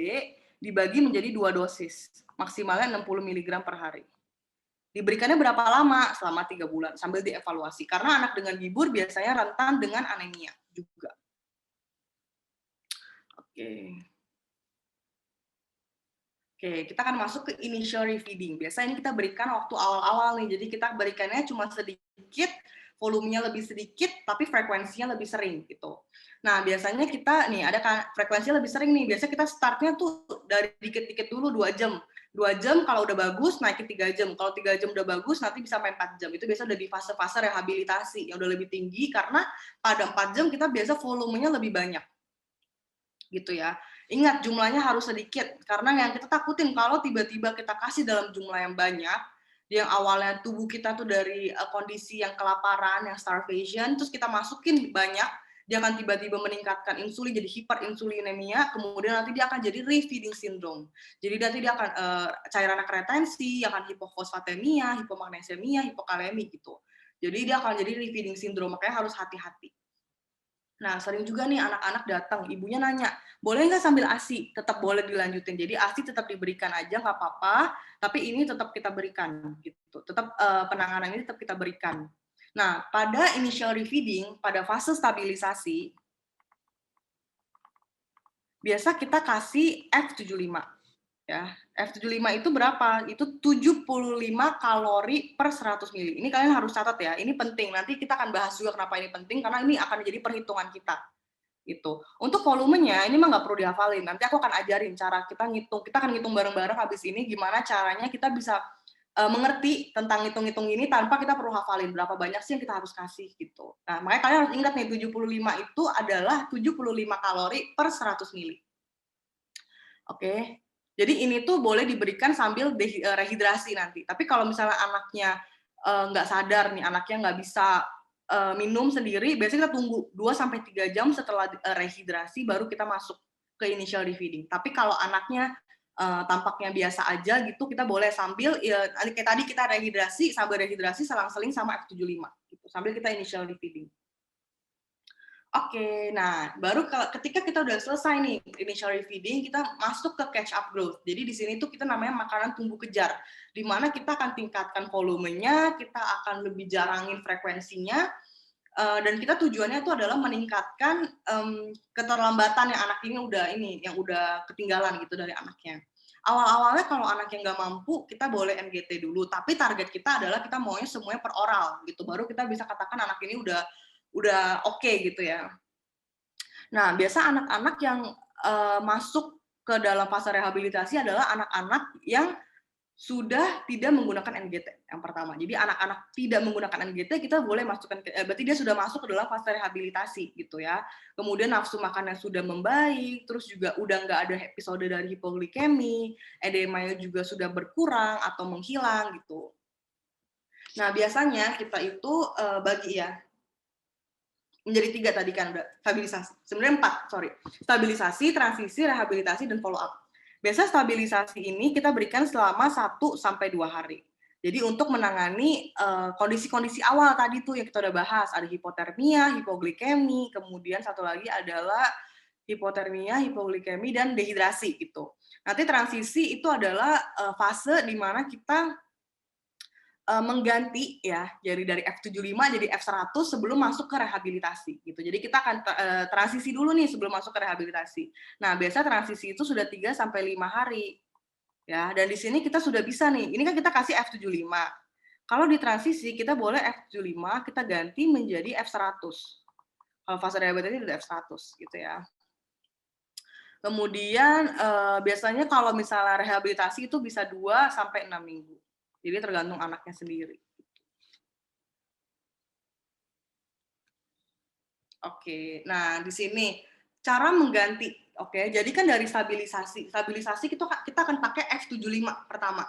dibagi menjadi 2 dosis, maksimalnya 60 mg per hari. Diberikannya berapa lama? Selama 3 bulan, sambil dievaluasi. Karena anak dengan gibur biasanya rentan dengan anemia juga. Oke. Oke, kita akan masuk ke initial refeeding. Biasanya ini kita berikan waktu awal-awal nih, jadi kita berikannya cuma sedikit, volumenya lebih sedikit, tapi frekuensinya lebih sering gitu. Nah, biasanya kita nih ada frekuensinya lebih sering nih. Biasanya kita startnya tuh dari dikit-dikit dulu 2 jam. 2 jam kalau udah bagus naikin 3 jam. Kalau 3 jam udah bagus nanti bisa sampai 4 jam. Itu biasa udah di fase-fase rehabilitasi yang udah lebih tinggi karena pada 4 jam kita biasa volumenya lebih banyak. Gitu ya. Ingat jumlahnya harus sedikit karena yang kita takutin kalau tiba-tiba kita kasih dalam jumlah yang banyak, yang awalnya tubuh kita tuh dari kondisi yang kelaparan, yang starvation, terus kita masukin banyak, dia akan tiba-tiba meningkatkan insulin jadi hiperinsulinemia, kemudian nanti dia akan jadi refeeding syndrome. Jadi nanti dia akan cairan retensi, akan hipofosfatemia, hipomagnesemia, hipokalemi gitu. Jadi dia akan jadi refeeding syndrome, makanya harus hati-hati. Nah, sering juga nih anak-anak datang, ibunya nanya, boleh nggak sambil ASI? Tetap boleh dilanjutin. Jadi ASI tetap diberikan aja, nggak apa-apa, tapi ini tetap kita berikan. Gitu. Tetap penanganan ini tetap kita berikan. Nah, pada initial refeeding, pada fase stabilisasi, biasa kita kasih F75. Ya, F75 itu berapa? Itu 75 kalori per 100 ml. Ini kalian harus catat ya, ini penting. Nanti kita akan bahas juga kenapa ini penting, karena ini akan menjadi perhitungan kita. Gitu. Untuk volumenya, ini mah nggak perlu dihafalin. Nanti aku akan ajarin cara kita ngitung. Kita akan ngitung bareng-bareng habis ini, gimana caranya kita bisa mengerti tentang ngitung-ngitung ini tanpa kita perlu hafalin berapa banyak sih yang kita harus kasih gitu. Nah, makanya kalian harus ingat nih, 75 itu adalah 75 kalori per 100 ml. Oke. Jadi ini tuh boleh diberikan sambil rehidrasi nanti. Tapi kalau misalnya anaknya nggak sadar nih, anaknya nggak bisa minum sendiri, biasanya kita tunggu 2-3 jam setelah rehidrasi baru kita masuk ke initial refeeding. Tapi kalau anaknya tampaknya biasa aja gitu, kita boleh sambil kayak tadi kita rehidrasi, sambil rehidrasi selang-seling sama F75 gitu, sambil kita initial refeeding. Oke, nah baru ketika kita udah selesai nih initial feeding, kita masuk ke catch up growth. Jadi di sini tuh kita namanya makanan tumbuh kejar, di mana kita akan tingkatkan volumenya, kita akan lebih jarangin frekuensinya, dan kita tujuannya itu adalah meningkatkan keterlambatan yang anak yang udah ketinggalan gitu dari anaknya. Awal-awalnya kalau anak yang nggak mampu, kita boleh MGT dulu, tapi target kita adalah kita maunya semuanya per oral gitu, baru kita bisa katakan anak ini udah oke gitu ya. Nah, biasa anak-anak yang masuk ke dalam fase rehabilitasi adalah anak-anak yang sudah tidak menggunakan NGT yang pertama. Jadi anak-anak tidak menggunakan NGT kita boleh masukkan berarti dia sudah masuk ke dalam fase rehabilitasi gitu ya. Kemudian nafsu makannya sudah membaik, terus juga udah nggak ada episode dari hipoglikemi, edemanya juga sudah berkurang atau menghilang gitu. Nah, biasanya kita itu bagi ya menjadi 3 tadi kan udah stabilisasi. Sebenarnya 4, sorry. Stabilisasi, transisi, rehabilitasi, dan follow up. Biasa stabilisasi ini kita berikan selama 1 sampai 2 hari. Jadi untuk menangani kondisi-kondisi awal tadi tuh yang kita udah bahas, ada hipotermia, hipoglikemi, kemudian satu lagi adalah hipotermia, hipoglikemi, dan dehidrasi gitu. Nanti transisi itu adalah fase di mana kita mengganti ya dari F75 jadi F100 sebelum masuk ke rehabilitasi gitu. Jadi kita akan transisi dulu nih sebelum masuk ke rehabilitasi. Nah, biasa transisi itu sudah 3 sampai 5 hari. Ya, dan di sini kita sudah bisa nih. Ini kan kita kasih F75. Kalau di transisi kita boleh F75 kita ganti menjadi F100. Kalau fase rehabilitasi sudah F100 gitu ya. Kemudian biasanya kalau misalnya rehabilitasi itu bisa 2 sampai 6 minggu. Jadi tergantung anaknya sendiri. Oke, nah di sini cara mengganti. Oke, jadi kan dari stabilisasi kita akan pakai F75 pertama.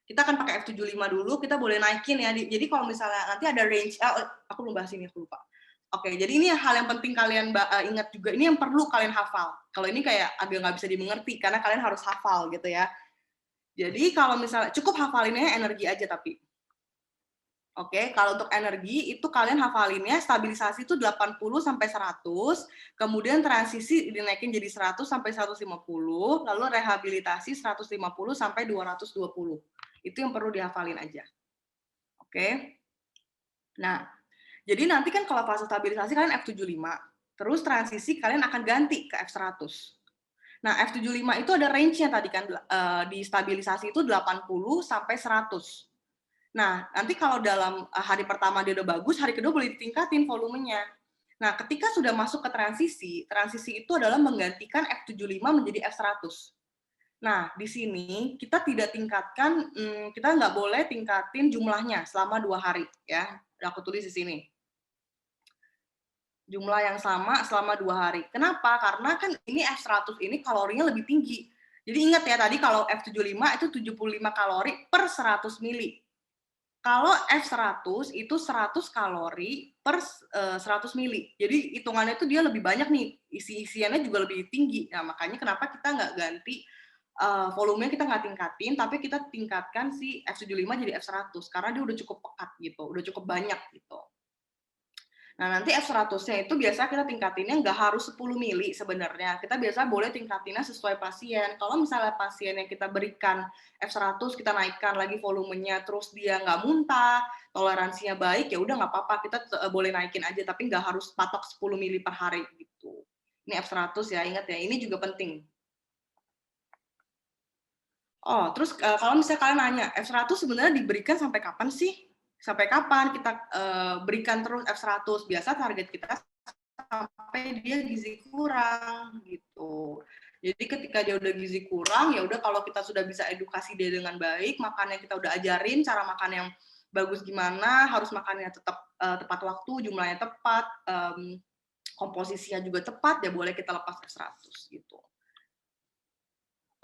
Kita akan pakai F75 dulu, kita boleh naikin ya. Jadi kalau misalnya nanti ada range, aku belum bahas ini, aku lupa. Oke, jadi ini hal yang penting kalian ingat juga, ini yang perlu kalian hafal. Kalau ini kayak agak nggak bisa dimengerti, karena kalian harus hafal gitu ya. Jadi kalau misalnya, cukup hafalinnya energi aja tapi. Oke, kalau untuk energi itu kalian hafalinnya stabilisasi itu 80 sampai 100, kemudian transisi dinaikin jadi 100 sampai 150, lalu rehabilitasi 150 sampai 220. Itu yang perlu dihafalin aja. Oke. Nah, jadi nanti kan kalau fase stabilisasi kalian F75, terus transisi kalian akan ganti ke F100. Nah, F75 itu ada range-nya tadi kan di stabilisasi itu 80 sampai 100. Nah, nanti kalau dalam hari pertama dia udah bagus, hari kedua boleh ditingkatin volumenya. Nah, ketika sudah masuk ke transisi, transisi itu adalah menggantikan F75 menjadi F100. Nah, di sini kita tidak tingkatkan, kita nggak boleh tingkatin jumlahnya selama 2 hari, ya. Aku tulis di sini. Jumlah yang sama selama 2 hari. Kenapa? Karena kan ini F100 ini kalorinya lebih tinggi. Jadi ingat ya, tadi kalau F75 itu 75 kalori per 100 mili. Kalau F100 itu 100 kalori per 100 mili. Jadi hitungannya itu dia lebih banyak nih, isi-isiannya juga lebih tinggi. Nah, makanya kenapa kita nggak ganti volumenya kita nggak tingkatin, tapi kita tingkatkan si F75 jadi F100 karena dia udah cukup pekat gitu, udah cukup banyak gitu. Nah, nanti F100-nya itu biasa kita tingkatinnya nggak harus 10 mili sebenarnya. Kita biasa boleh tingkatinnya sesuai pasien. Kalau misalnya pasien yang kita berikan F100, kita naikkan lagi volumenya, terus dia nggak muntah, toleransinya baik, ya udah nggak apa-apa, kita boleh naikin aja, tapi nggak harus patok 10 mili per hari gitu. Ini F100 ya, ingat ya, ini juga penting. Oh, terus kalau misalnya kalian nanya, F100 sebenarnya diberikan sampai kapan sih? Sampai kapan kita berikan terus F100? Biasa target kita sampai dia gizi kurang gitu. Jadi ketika dia udah gizi kurang, ya udah kalau kita sudah bisa edukasi dia dengan baik, makannya kita udah ajarin cara makan yang bagus gimana, harus makannya tetap tepat waktu, jumlahnya tepat, komposisinya juga tepat, ya boleh kita lepas F100 gitu.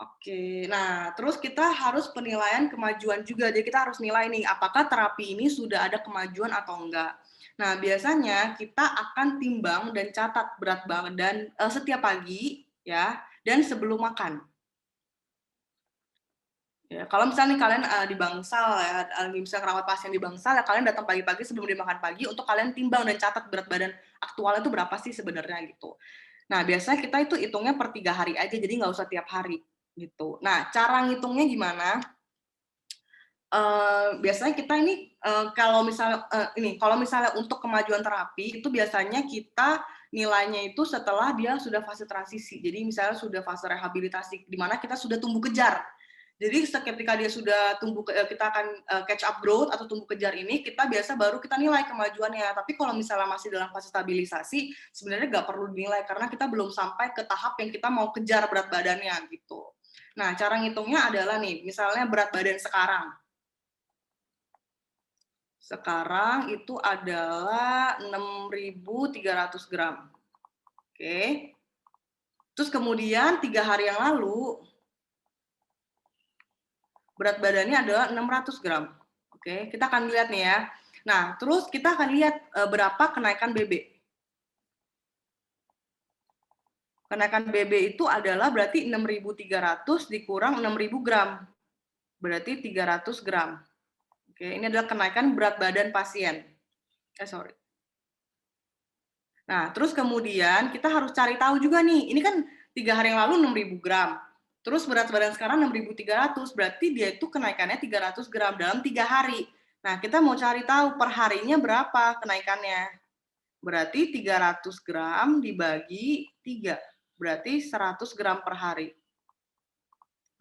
Oke, nah terus kita harus penilaian kemajuan juga. Jadi kita harus nilai nih, apakah terapi ini sudah ada kemajuan atau enggak. Nah, biasanya kita akan timbang dan catat berat badan setiap pagi ya, dan sebelum makan. Ya, kalau misalnya nih kalian di Bangsal ya, bisa ngerawat pasien di Bangsal ya kalian datang pagi-pagi sebelum dia makan pagi untuk kalian timbang dan catat berat badan aktualnya itu berapa sih sebenarnya gitu. Nah, biasanya kita itu hitungnya per 3 hari aja, jadi nggak usah tiap hari gitu. Nah, cara ngitungnya gimana? Biasanya kita ini kalau misalnya untuk kemajuan terapi itu biasanya kita nilainya itu setelah dia sudah fase transisi. Jadi misalnya sudah fase rehabilitasi di mana kita sudah tumbuh kejar. Jadi ketika dia sudah kita akan catch up growth atau tumbuh kejar ini, kita biasa baru kita nilai kemajuannya. Tapi kalau misalnya masih dalam fase stabilisasi, sebenarnya nggak perlu dinilai karena kita belum sampai ke tahap yang kita mau kejar berat badannya gitu. Nah, cara ngitungnya adalah nih, misalnya berat badan sekarang. Sekarang itu adalah 6.300 gram. Oke. Terus kemudian 3 hari yang lalu, berat badannya adalah 600 gram. Oke, kita akan lihat nih ya. Nah, terus kita akan lihat berapa kenaikan BB. Kenaikan BB itu adalah berarti 6.300 dikurang 6.000 gram. Berarti 300 gram. Oke, ini adalah kenaikan berat badan pasien. Sorry. Nah, terus kemudian kita harus cari tahu juga nih, ini kan 3 hari yang lalu 6.000 gram. Terus berat badan sekarang 6.300, berarti dia itu kenaikannya 300 gram dalam 3 hari. Nah, kita mau cari tahu per harinya berapa kenaikannya. Berarti 300 gram dibagi 3, berarti 100 gram per hari.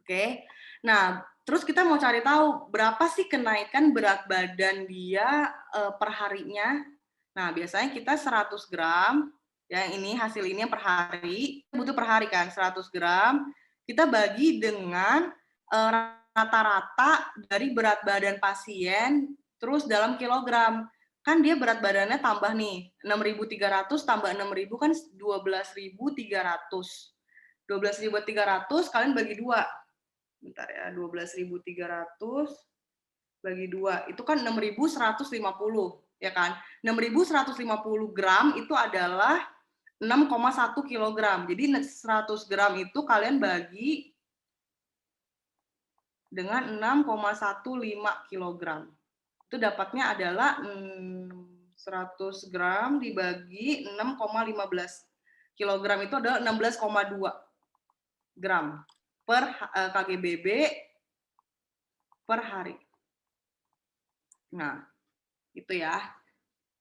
Oke. Nah, terus kita mau cari tahu berapa sih kenaikan berat badan dia per harinya. Nah, biasanya kita 100 gram, yang ini hasil ini per hari, butuh per hari kan, 100 gram, kita bagi dengan rata-rata dari berat badan pasien, terus dalam kilogram. Kan dia berat badannya tambah nih, 6.300 tambah 6.000 kan 12.300. 12.300 kalian bagi 2. Bentar ya, 12.300 bagi 2, itu kan 6.150, ya kan? 6.150 gram itu adalah 6,1 kilogram. Jadi 100 gram itu kalian bagi dengan 6,15 kilogram. Itu dapatnya adalah 100 gram dibagi 6,15 kilogram itu adalah 16,2 gram per KGBB per hari. Nah, itu ya.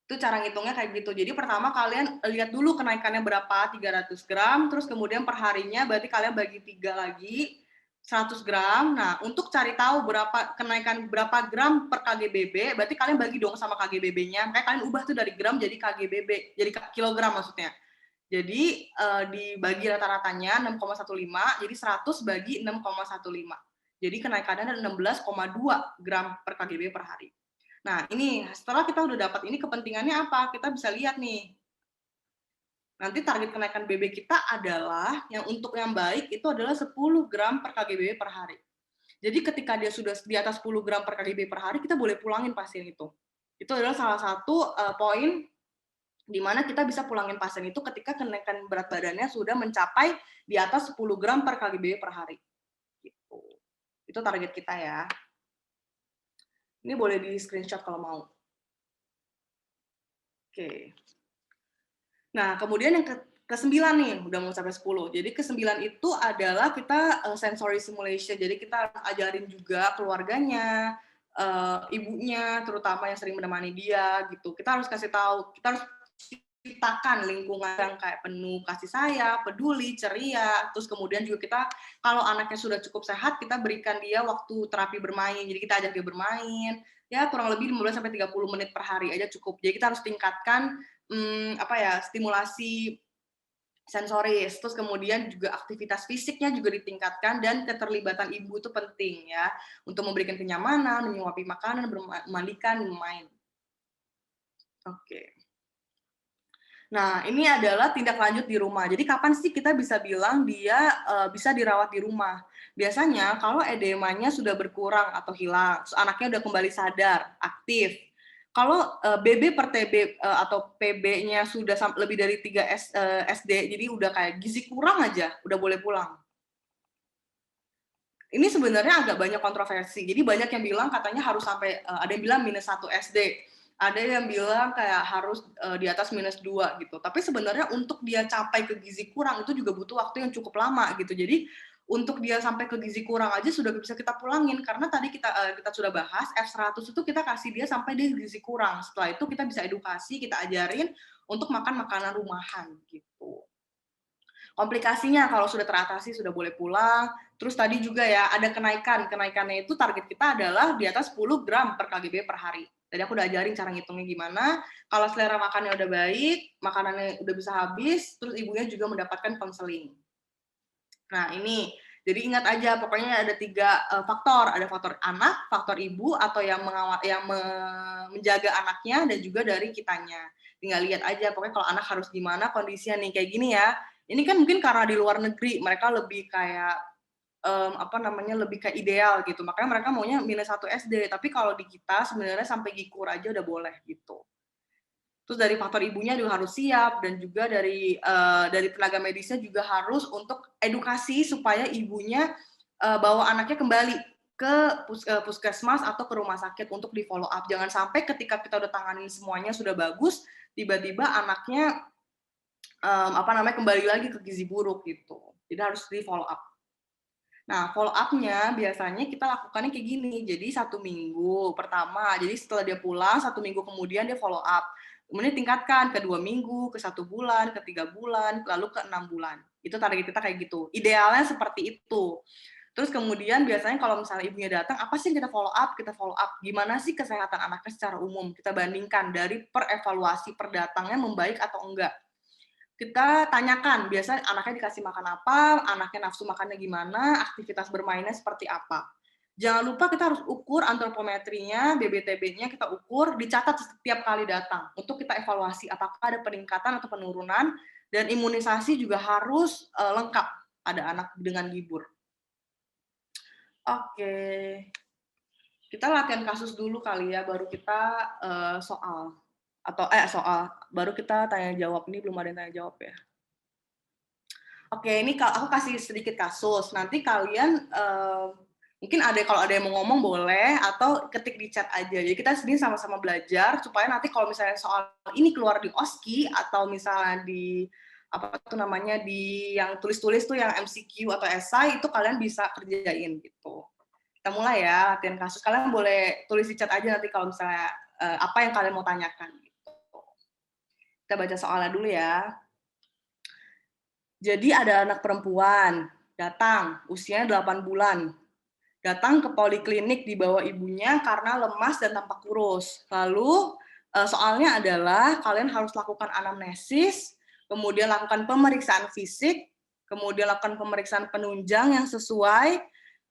Itu cara ngitungnya kayak gitu. Jadi pertama kalian lihat dulu kenaikannya berapa, 300 gram, terus kemudian perharinya berarti kalian bagi 3 lagi, 100 gram. Nah, untuk cari tahu berapa kenaikan berapa gram per KGBB, berarti kalian bagi dong sama KGBB-nya. Makanya kalian ubah tuh dari gram jadi KGBB, jadi kilogram maksudnya. Jadi dibagi rata-ratanya 6,15, jadi 100 bagi 6,15. Jadi kenaikannya ada 16,2 gram per KGB per hari. Nah, ini setelah kita udah dapat ini kepentingannya apa? Kita bisa lihat nih. Nanti target kenaikan BB kita adalah yang untuk yang baik itu adalah 10 gram per KGB per hari. Jadi ketika dia sudah di atas 10 gram per KGB per hari, kita boleh pulangin pasien itu. Itu adalah salah satu poin di mana kita bisa pulangin pasien itu ketika kenaikan berat badannya sudah mencapai di atas 10 gram per KGB per hari. Gitu. Itu target kita ya. Ini boleh di screenshot kalau mau. Oke. Nah, kemudian yang ke-9 nih, udah mau sampai 10. Jadi ke-9 itu adalah kita sensory simulation. Jadi kita ajarin juga keluarganya, ibunya, terutama yang sering menemani dia gitu. Kita harus kasih tahu, kita harus ciptakan lingkungan yang kayak penuh kasih sayang, peduli, ceria. Terus kemudian juga kita, kalau anaknya sudah cukup sehat, kita berikan dia waktu terapi bermain. Jadi kita ajak dia bermain, ya kurang lebih 15-30 menit per hari aja cukup. Jadi kita harus tingkatkan stimulasi sensoris, terus kemudian juga aktivitas fisiknya juga ditingkatkan dan keterlibatan ibu itu penting ya untuk memberikan kenyamanan, menyuapi makanan, memandikan, bermain. Oke. Nah, ini adalah tindak lanjut di rumah. Jadi kapan sih kita bisa bilang dia bisa dirawat di rumah? Biasanya kalau edemanya sudah berkurang atau hilang, anaknya udah kembali sadar, aktif. Kalau BB per TB atau PB-nya sudah lebih dari 3 SD, jadi udah kayak gizi kurang aja, udah boleh pulang. Ini sebenarnya agak banyak kontroversi. Jadi banyak yang bilang katanya harus sampai, ada yang bilang -1 SD, ada yang bilang kayak harus di atas -2 gitu. Tapi sebenarnya untuk dia capai ke gizi kurang itu juga butuh waktu yang cukup lama gitu. Jadi untuk dia sampai ke gizi kurang aja sudah bisa kita pulangin karena tadi kita sudah bahas F100 itu kita kasih dia sampai dia gizi kurang. Setelah itu kita bisa edukasi, kita ajarin untuk makan makanan rumahan gitu. Komplikasinya kalau sudah teratasi sudah boleh pulang. Terus tadi juga ya ada kenaikannya itu target kita adalah di atas 10 gram per KGB per hari. Tadi aku udah ajarin cara ngitungnya gimana. Kalau selera makannya udah baik, makanannya udah bisa habis, terus ibunya juga mendapatkan konseling. Nah ini, jadi ingat aja pokoknya ada 3 faktor, ada faktor anak, faktor ibu atau yang menjaga anaknya dan juga dari kitanya. Tinggal lihat aja pokoknya kalau anak harus gimana kondisinya nih kayak gini ya. Ini kan mungkin karena di luar negeri mereka lebih kayak lebih kayak ideal gitu. Makanya mereka maunya -1 SD. Tapi kalau di kita sebenarnya sampai gikur aja udah boleh gitu. Terus dari faktor ibunya juga harus siap dan juga dari tenaga medisnya juga harus untuk edukasi supaya ibunya bawa anaknya kembali ke puskesmas atau ke rumah sakit untuk di follow up. Jangan sampai ketika kita udah tanganin semuanya sudah bagus, tiba-tiba anaknya kembali lagi ke gizi buruk gitu. Jadi harus di follow up. Nah, follow up-nya biasanya kita lakukannya kayak gini. Jadi 1 minggu pertama, jadi setelah dia pulang 1 minggu kemudian dia follow up. Kemudian tingkatkan ke 2 minggu, ke 1 bulan, ke 3 bulan, lalu ke 6 bulan. Itu target kita kayak gitu. Idealnya seperti itu. Terus kemudian biasanya kalau misalnya ibunya datang, apa sih yang kita follow up? Kita follow up gimana sih kesehatan anaknya secara umum. Kita bandingkan dari perevaluasi per datangnya membaik atau enggak. Kita tanyakan, biasa anaknya dikasih makan apa, anaknya nafsu makannya gimana, aktivitas bermainnya seperti apa. Jangan lupa kita harus ukur antropometrinya, BBTB-nya kita ukur, dicatat setiap kali datang untuk kita evaluasi apakah ada peningkatan atau penurunan, dan imunisasi juga harus lengkap pada anak dengan gibur. Oke, kita latihan kasus dulu kali ya, baru kita soal. Baru kita tanya jawab. Ini belum ada yang tanya jawab ya. Oke, ini aku kasih sedikit kasus. Nanti kalian mungkin kalau ada yang mau ngomong boleh atau ketik di chat aja. Jadi kita sendiri sama-sama belajar supaya nanti kalau misalnya soal ini keluar di OSCE atau misalnya di di yang tulis-tulis tuh yang MCQ atau esai itu kalian bisa kerjain gitu. Kita mulai ya latihan kasus. Kalian boleh tulis di chat aja nanti kalau misalnya apa yang kalian mau tanyakan gitu. Kita baca soalnya dulu ya. Jadi ada anak perempuan, datang, usianya 8 bulan. Datang ke poliklinik di bawah ibunya karena lemas dan tampak kurus. Lalu soalnya adalah kalian harus lakukan anamnesis, kemudian lakukan pemeriksaan fisik, kemudian lakukan pemeriksaan penunjang yang sesuai,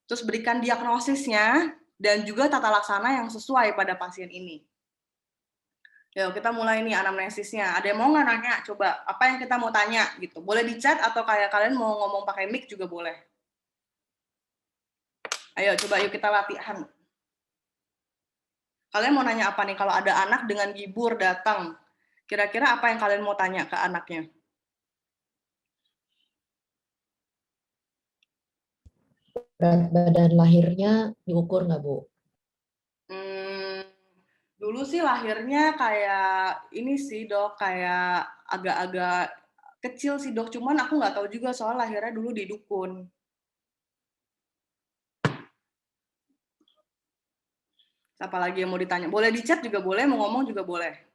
terus berikan diagnosisnya, dan juga tata laksana yang sesuai pada pasien ini. Yuk, kita mulai nih anamnesisnya. Ada yang mau nggak nanya? Coba, apa yang kita mau tanya gitu. Boleh di chat atau kayak kalian mau ngomong pakai mic juga boleh. Ayo, coba yuk kita latihan. Kalian mau nanya apa nih? Kalau ada anak dengan gibur datang, kira-kira apa yang kalian mau tanya ke anaknya? Berat badan lahirnya diukur nggak, Bu? Dulu sih lahirnya kayak ini sih dok, kayak agak-agak kecil sih dok, cuman aku nggak tahu juga soal lahirnya dulu di dukun. Apalagi yang mau ditanya? Boleh di chat juga boleh, mau ngomong juga boleh.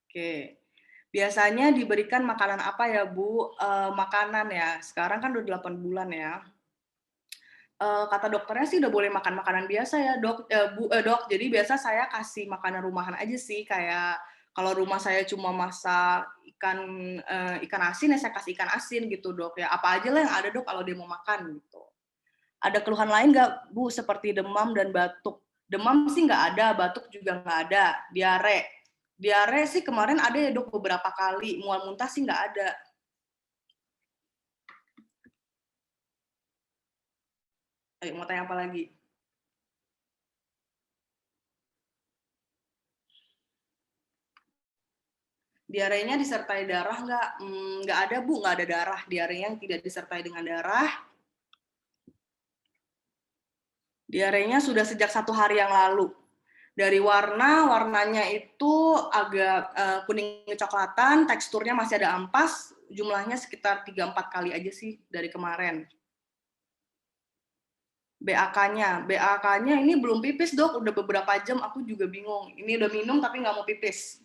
Oke. Biasanya diberikan makanan apa ya Bu? Makanan ya, sekarang kan udah 8 bulan ya. Kata dokternya sih udah boleh makan makanan biasa ya dok, dok. Jadi biasa saya kasih makanan rumahan aja sih, kayak kalau rumah saya cuma masak ikan asin ya saya kasih ikan asin gitu dok ya. Apa aja lah yang ada dok kalau dia mau makan gitu. Ada keluhan lain nggak Bu seperti demam dan batuk? Demam sih nggak ada, batuk juga nggak ada. Diare sih kemarin ada ya dok beberapa kali, mual muntah sih nggak ada. Ayo, mau tanya apa lagi? Diarenya disertai darah nggak? Nggak ada Bu, nggak ada darah. Diarenya yang tidak disertai dengan darah. Diarenya sudah sejak 1 hari yang lalu. Dari warnanya itu agak kuning kecoklatan, teksturnya masih ada ampas, jumlahnya sekitar 3-4 kali aja sih dari kemarin. BAK-nya ini belum pipis dok, udah beberapa jam, aku juga bingung. Ini udah minum tapi nggak mau pipis.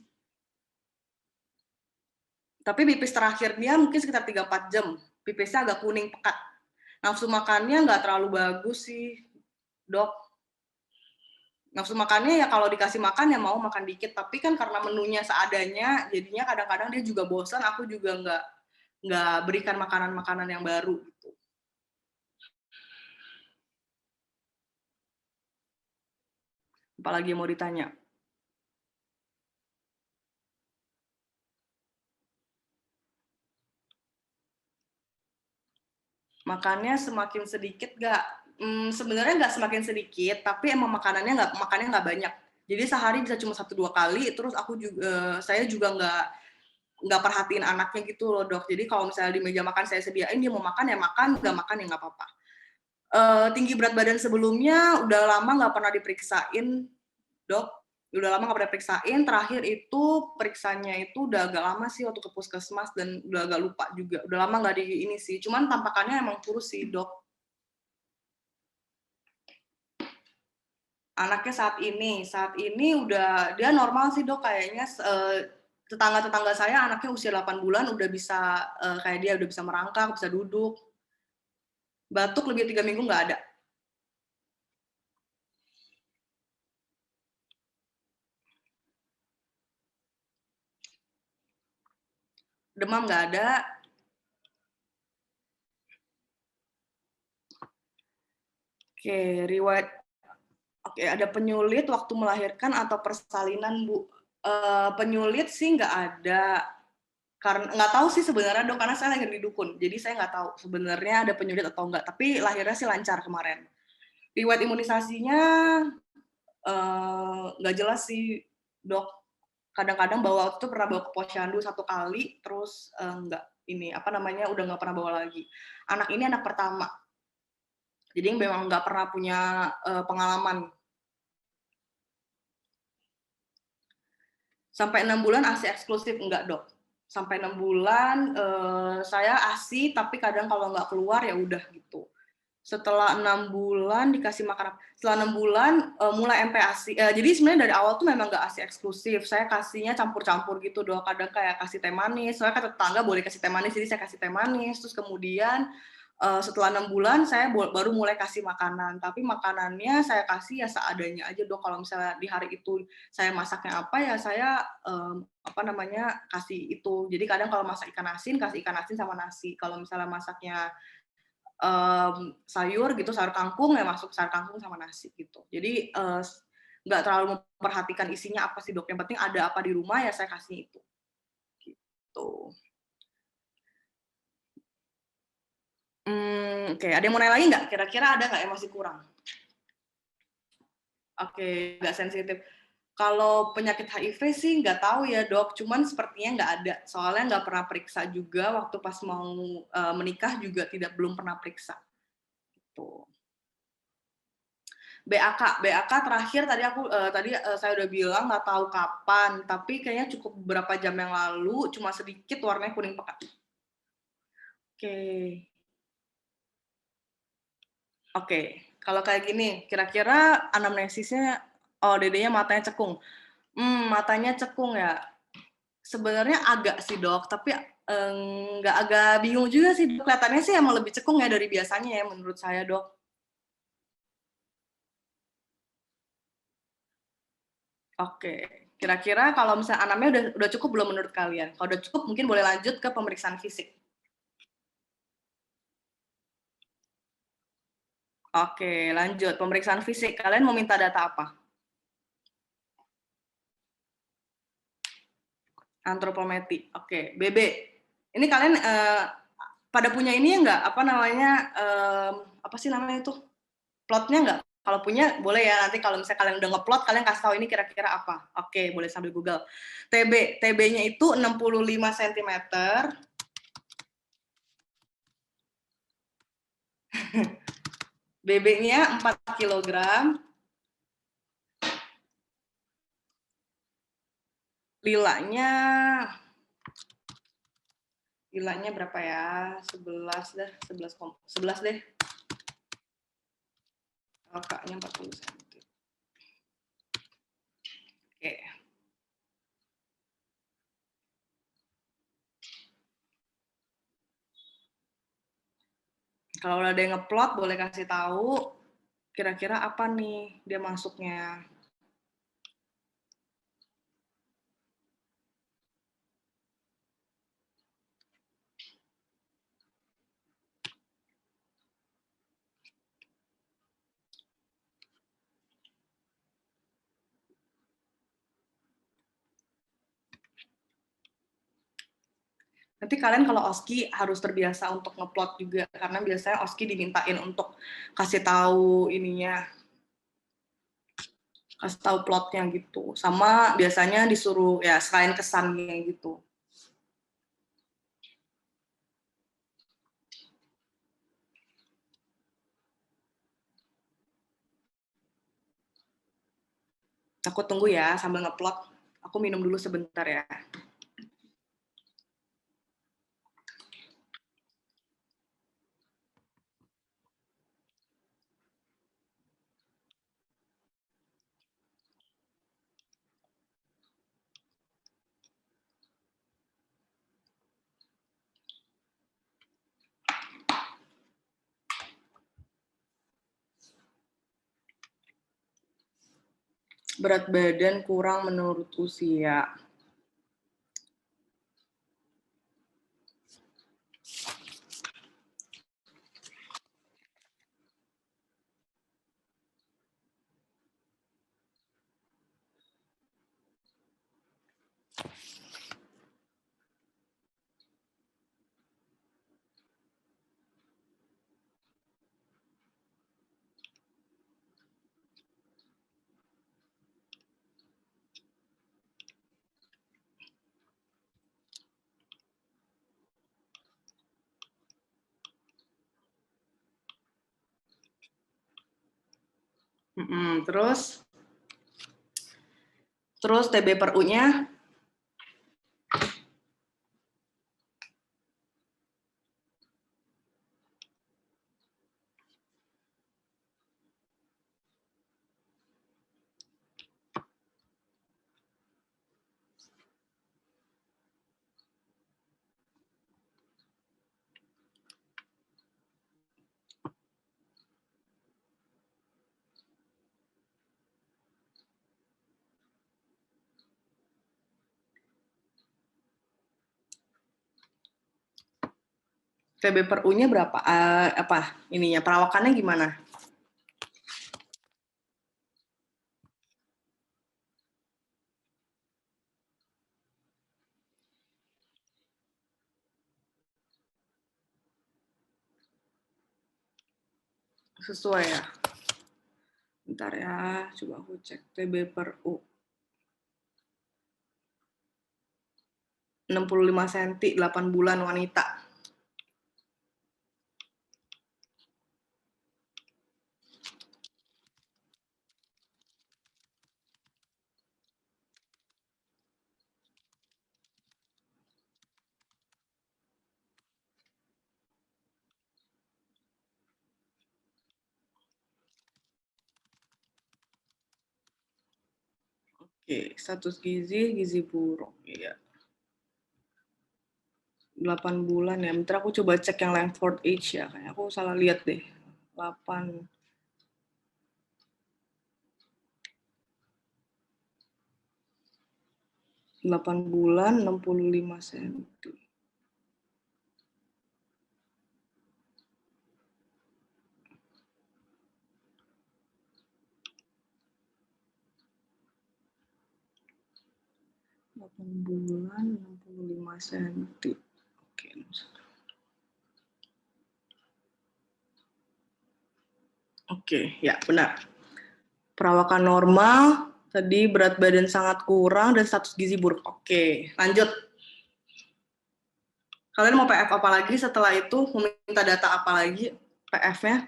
Tapi pipis terakhirnya mungkin sekitar 3-4 jam, pipisnya agak kuning pekat. Nafsu makannya nggak terlalu bagus sih dok. Nafsu makannya ya kalau dikasih makan ya mau makan dikit, tapi kan karena menunya seadanya, jadinya kadang-kadang dia juga bosan, aku juga nggak berikan makanan-makanan yang baru gitu. Apalagi mau ditanya? Makannya semakin sedikit nggak? Sebenarnya nggak semakin sedikit, tapi emang makannya nggak banyak. Jadi sehari bisa cuma 1-2 kali, terus saya juga nggak perhatiin anaknya gitu loh dok. Jadi kalau misalnya di meja makan saya sediain, dia mau makan ya makan, nggak makan ya nggak apa-apa. Tinggi berat badan sebelumnya udah lama nggak pernah diperiksain dok, udah lama nggak pernah periksain. Terakhir itu periksanya itu udah agak lama sih waktu ke puskesmas dan udah agak lupa juga. Udah lama nggak di ini sih, cuman tampakannya emang kurus sih dok. Anaknya saat ini udah dia normal sih dok, kayaknya tetangga-tetangga saya anaknya usia 8 bulan udah bisa kayak dia udah bisa merangkak, bisa duduk. Batuk lebih 3 minggu nggak ada. Demam nggak ada. Oke, riwayat. Oke, ada penyulit waktu melahirkan atau persalinan, Bu? Penyulit sih nggak ada. Karena nggak tahu sih sebenarnya dok, karena saya lahir di dukun. Jadi saya nggak tahu sebenarnya ada penyulit atau enggak. Tapi lahirnya sih lancar kemarin. Riwayat imunisasinya nggak jelas sih dok. Kadang-kadang bawa waktu itu pernah bawa ke posyandu 1 kali, terus nggak udah nggak pernah bawa lagi. Anak ini anak pertama. Jadi memang nggak pernah punya pengalaman. Sampai 6 bulan ASI eksklusif enggak dok. Sampai 6 bulan saya ASI, tapi kadang kalau nggak keluar ya udah gitu. Setelah 6 bulan dikasih makan. Setelah 6 bulan mulai MPASI. Jadi sebenarnya dari awal tuh memang nggak ASI eksklusif. Saya kasihnya campur-campur gitu dok. Kadang kayak kasih teh manis. Soalnya kata tetangga boleh kasih teh manis, jadi saya kasih teh manis. Terus kemudian setelah 6 bulan saya baru mulai kasih makanan, tapi makanannya saya kasih ya seadanya aja dok. Kalau misalnya di hari itu saya masaknya apa ya saya kasih itu. Jadi kadang kalau masak ikan asin, kasih ikan asin sama nasi. Kalau misalnya masaknya sayur gitu, sayur kangkung ya masuk sayur kangkung sama nasi gitu. Jadi nggak terlalu memperhatikan isinya apa sih dok. Yang penting ada apa di rumah ya saya kasih itu. Gitu. Oke, ada yang mau nanya lagi nggak? Kira-kira ada nggak yang masih kurang? Oke, nggak sensitif. Kalau penyakit HIV sih nggak tahu ya dok, cuman sepertinya nggak ada. Soalnya nggak pernah periksa juga, waktu pas mau menikah juga belum pernah periksa. Gitu. BAK terakhir tadi saya udah bilang nggak tahu kapan, tapi kayaknya cukup beberapa jam yang lalu, cuma sedikit warnanya kuning pekat. Oke, kalau kayak gini, kira-kira anamnesisnya, dedenya matanya cekung. Matanya cekung ya. Sebenarnya agak sih dok, tapi nggak agak bingung juga sih. Kelihatannya sih emang lebih cekung ya dari biasanya ya menurut saya dok. Oke, kira-kira kalau misalnya anamnya udah cukup belum menurut kalian? Kalau udah cukup mungkin boleh lanjut ke pemeriksaan fisik. Oke, lanjut. Pemeriksaan fisik. Kalian mau minta data apa? Antropometri. Oke, BB. Ini kalian pada punya ini nggak? Apa sih namanya itu? Plotnya nggak? Kalau punya, boleh ya. Nanti kalau misalnya kalian udah ngeplot, kalian kasih tahu ini kira-kira apa. Oke, boleh sambil Google. TB-nya itu 65 cm. BB-nya 4 kilogram. Lilanya berapa ya? 11 dah, 11 deh. Kakaknya 40 cm. Oke. Kalau udah ada yang ngeplot, boleh kasih tahu kira-kira apa nih dia masuknya. Nanti kalian kalau OSKI harus terbiasa untuk ngeplot juga, karena biasanya OSKI dimintain untuk kasih tahu ininya, kasih tahu plotnya gitu. Sama biasanya disuruh ya selain kesannya gitu. Aku tunggu ya sambil ngeplot. Aku minum dulu sebentar ya. Berat badan kurang menurut usia. Terus TB per U-nya TB per U-nya berapa? Ininya perawakannya gimana? Sesuai ya? Bentar ya, coba aku cek TB per U. 65 cm, 8 bulan wanita. Oke, status gizi buruk. Iya. 8 bulan ya. Bentar aku coba cek yang Langford Age ya. Kayaknya aku salah lihat deh. 8 bulan 65 cm. Bulan 65 cm. Oke. Oke, ya benar. Perawakan normal, tadi berat badan sangat kurang dan status gizi buruk. Oke, lanjut. Kalian mau PF apa lagi setelah itu? Meminta data apa lagi PF-nya?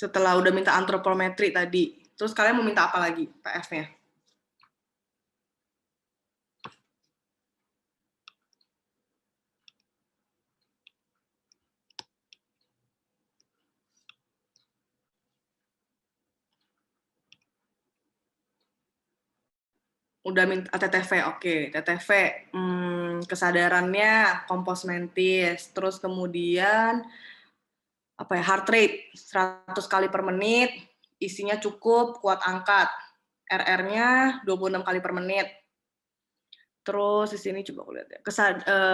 Setelah udah minta antropometri tadi, terus kalian mau minta apa lagi PF-nya? Udah minta TTV, oke. TTV, kesadarannya kompos mentis, terus kemudian apa ya, heart rate 100 kali per menit, isinya cukup, kuat angkat. RR-nya 26 kali per menit. Terus di sini coba aku lihat ya.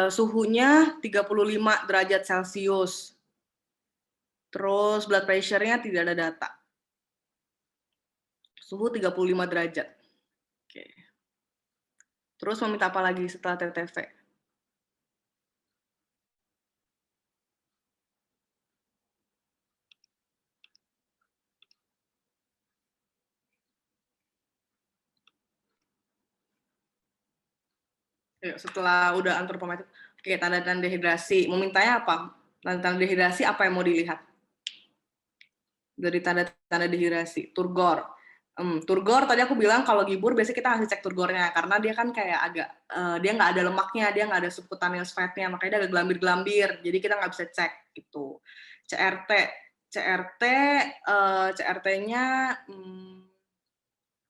Suhunya 35 derajat Celcius. Terus blood pressure-nya tidak ada data. Suhu 35 derajat. Oke. Terus meminta apa lagi setelah TTV? Setelah udah antropometri, oke, tanda-tanda dehidrasi. Mau mintanya apa? Tanda-tanda dehidrasi apa yang mau dilihat? Dari tanda-tanda dehidrasi, turgor. Turgor tadi aku bilang kalau gibur biasanya kita ngasih cek turgornya karena dia kan kayak agak dia nggak ada lemaknya, dia nggak ada subcutaneous fat-nya, makanya dia agak gelambir-gelambir. Jadi kita nggak bisa cek gitu. CRT, CRT-nya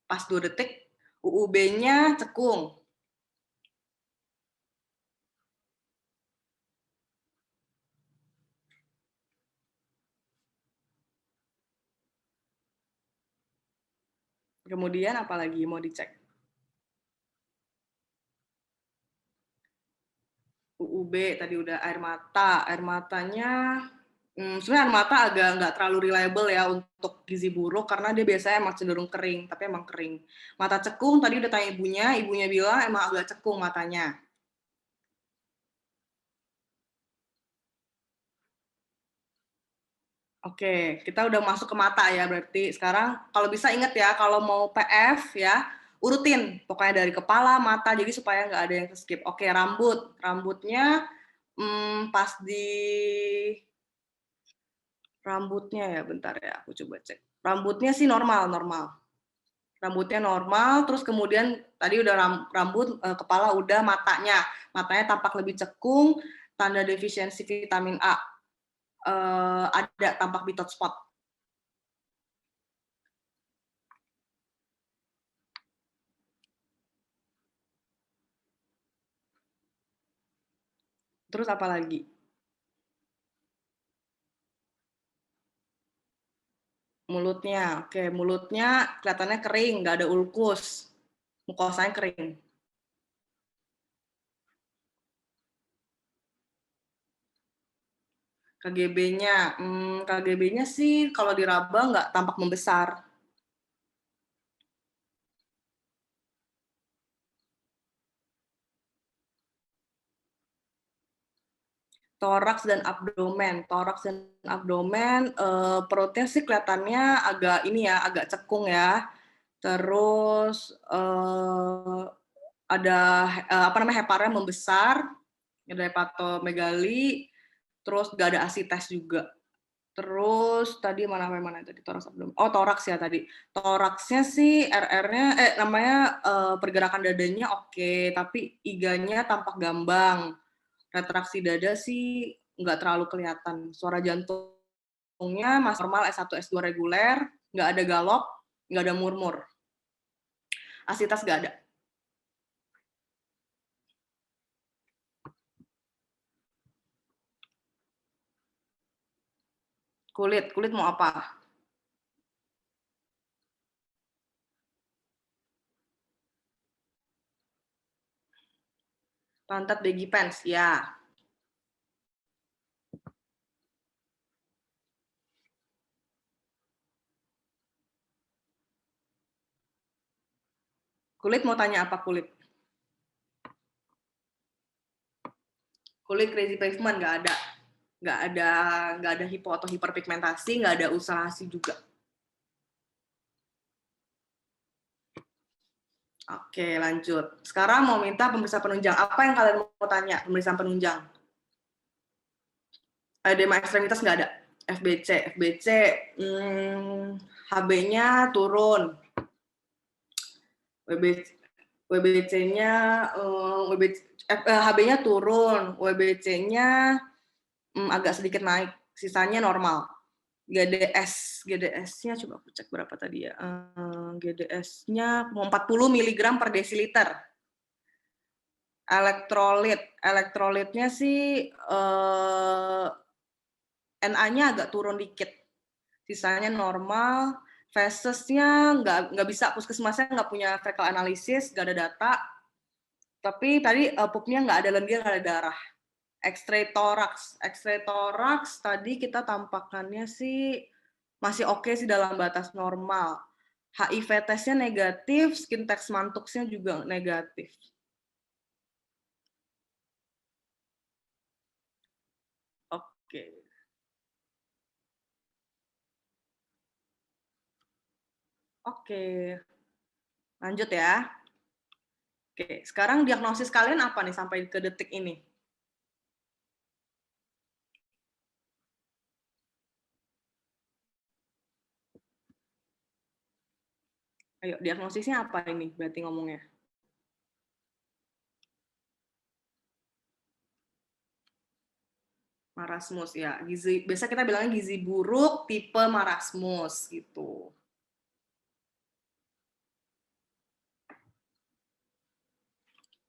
pas 2 detik, UUB-nya cekung. Kemudian apa lagi mau dicek? UUB tadi udah air matanya sebenarnya air mata agak nggak terlalu reliable ya untuk gizi buruk karena dia biasanya emang cenderung kering, tapi emang kering. Mata cekung tadi udah tanya ibunya bilang emang agak cekung matanya. Oke, kita udah masuk ke mata ya berarti. Sekarang kalau bisa ingat ya, kalau mau PF ya, urutin. Pokoknya dari kepala, mata, jadi supaya nggak ada yang skip. Oke, rambut. Rambutnya pas di rambutnya ya, bentar ya, aku coba cek. Rambutnya sih normal. Rambutnya normal, terus kemudian tadi udah rambut, kepala udah, matanya tampak lebih cekung, tanda defisiensi vitamin A. Ada tampak bitot spot. Terus apa lagi? Mulutnya, oke, mulutnya kelihatannya kering, nggak ada ulkus, mukosanya kering. KGB-nya, KGB-nya sih kalau diraba nggak tampak membesar. Toraks dan abdomen, perutnya sih kelihatannya agak ini ya, agak cekung ya. Terus ada apa namanya, heparnya membesar, ada hepatomegali, terus nggak ada asites juga. Terus tadi mana tadi toraks abdomen. Oh, toraks ya tadi. Toraksnya sih RR-nya namanya pergerakan dadanya oke, tapi iganya tampak gambang. Retraksi dada sih nggak terlalu kelihatan. Suara jantungnya masih normal, S1, S2 reguler, nggak ada galop, nggak ada murmur. Asitas nggak ada. Kulit mau apa? Pantat baggy pants, ya. Kulit mau tanya apa kulit? Kulit crazy pavement nggak ada. Nggak ada hipo atau hiperpigmentasi, nggak ada ulcerasi juga. Oke, lanjut. Sekarang mau minta pemeriksaan penunjang. Apa yang kalian mau tanya? Pemeriksaan penunjang. Edema ekstremitas nggak ada. FBC, HB-nya turun, WBC-nya HB-nya turun, WBC-nya agak sedikit naik, sisanya normal. GDS-nya coba aku cek berapa tadi ya. GDS-nya 40 mg per desiliter. Elektrolitnya sih Na-nya agak turun dikit. Sisanya normal. Fesesnya nggak bisa, puskesmasnya nggak punya fecal analysis, nggak ada data. Tapi tadi pupnya nggak ada lendir, nggak ada darah. X-ray thorax tadi kita tampakannya sih masih oke sih, dalam batas normal. HIV testnya negatif, skin test mantuksnya juga negatif. Oke. Oke. Lanjut ya. Oke, sekarang diagnosis kalian apa nih sampai ke detik ini? Ayo, diagnosisnya apa ini berarti ngomongnya? Marasmus ya. Biasa kita bilangnya gizi buruk tipe marasmus gitu.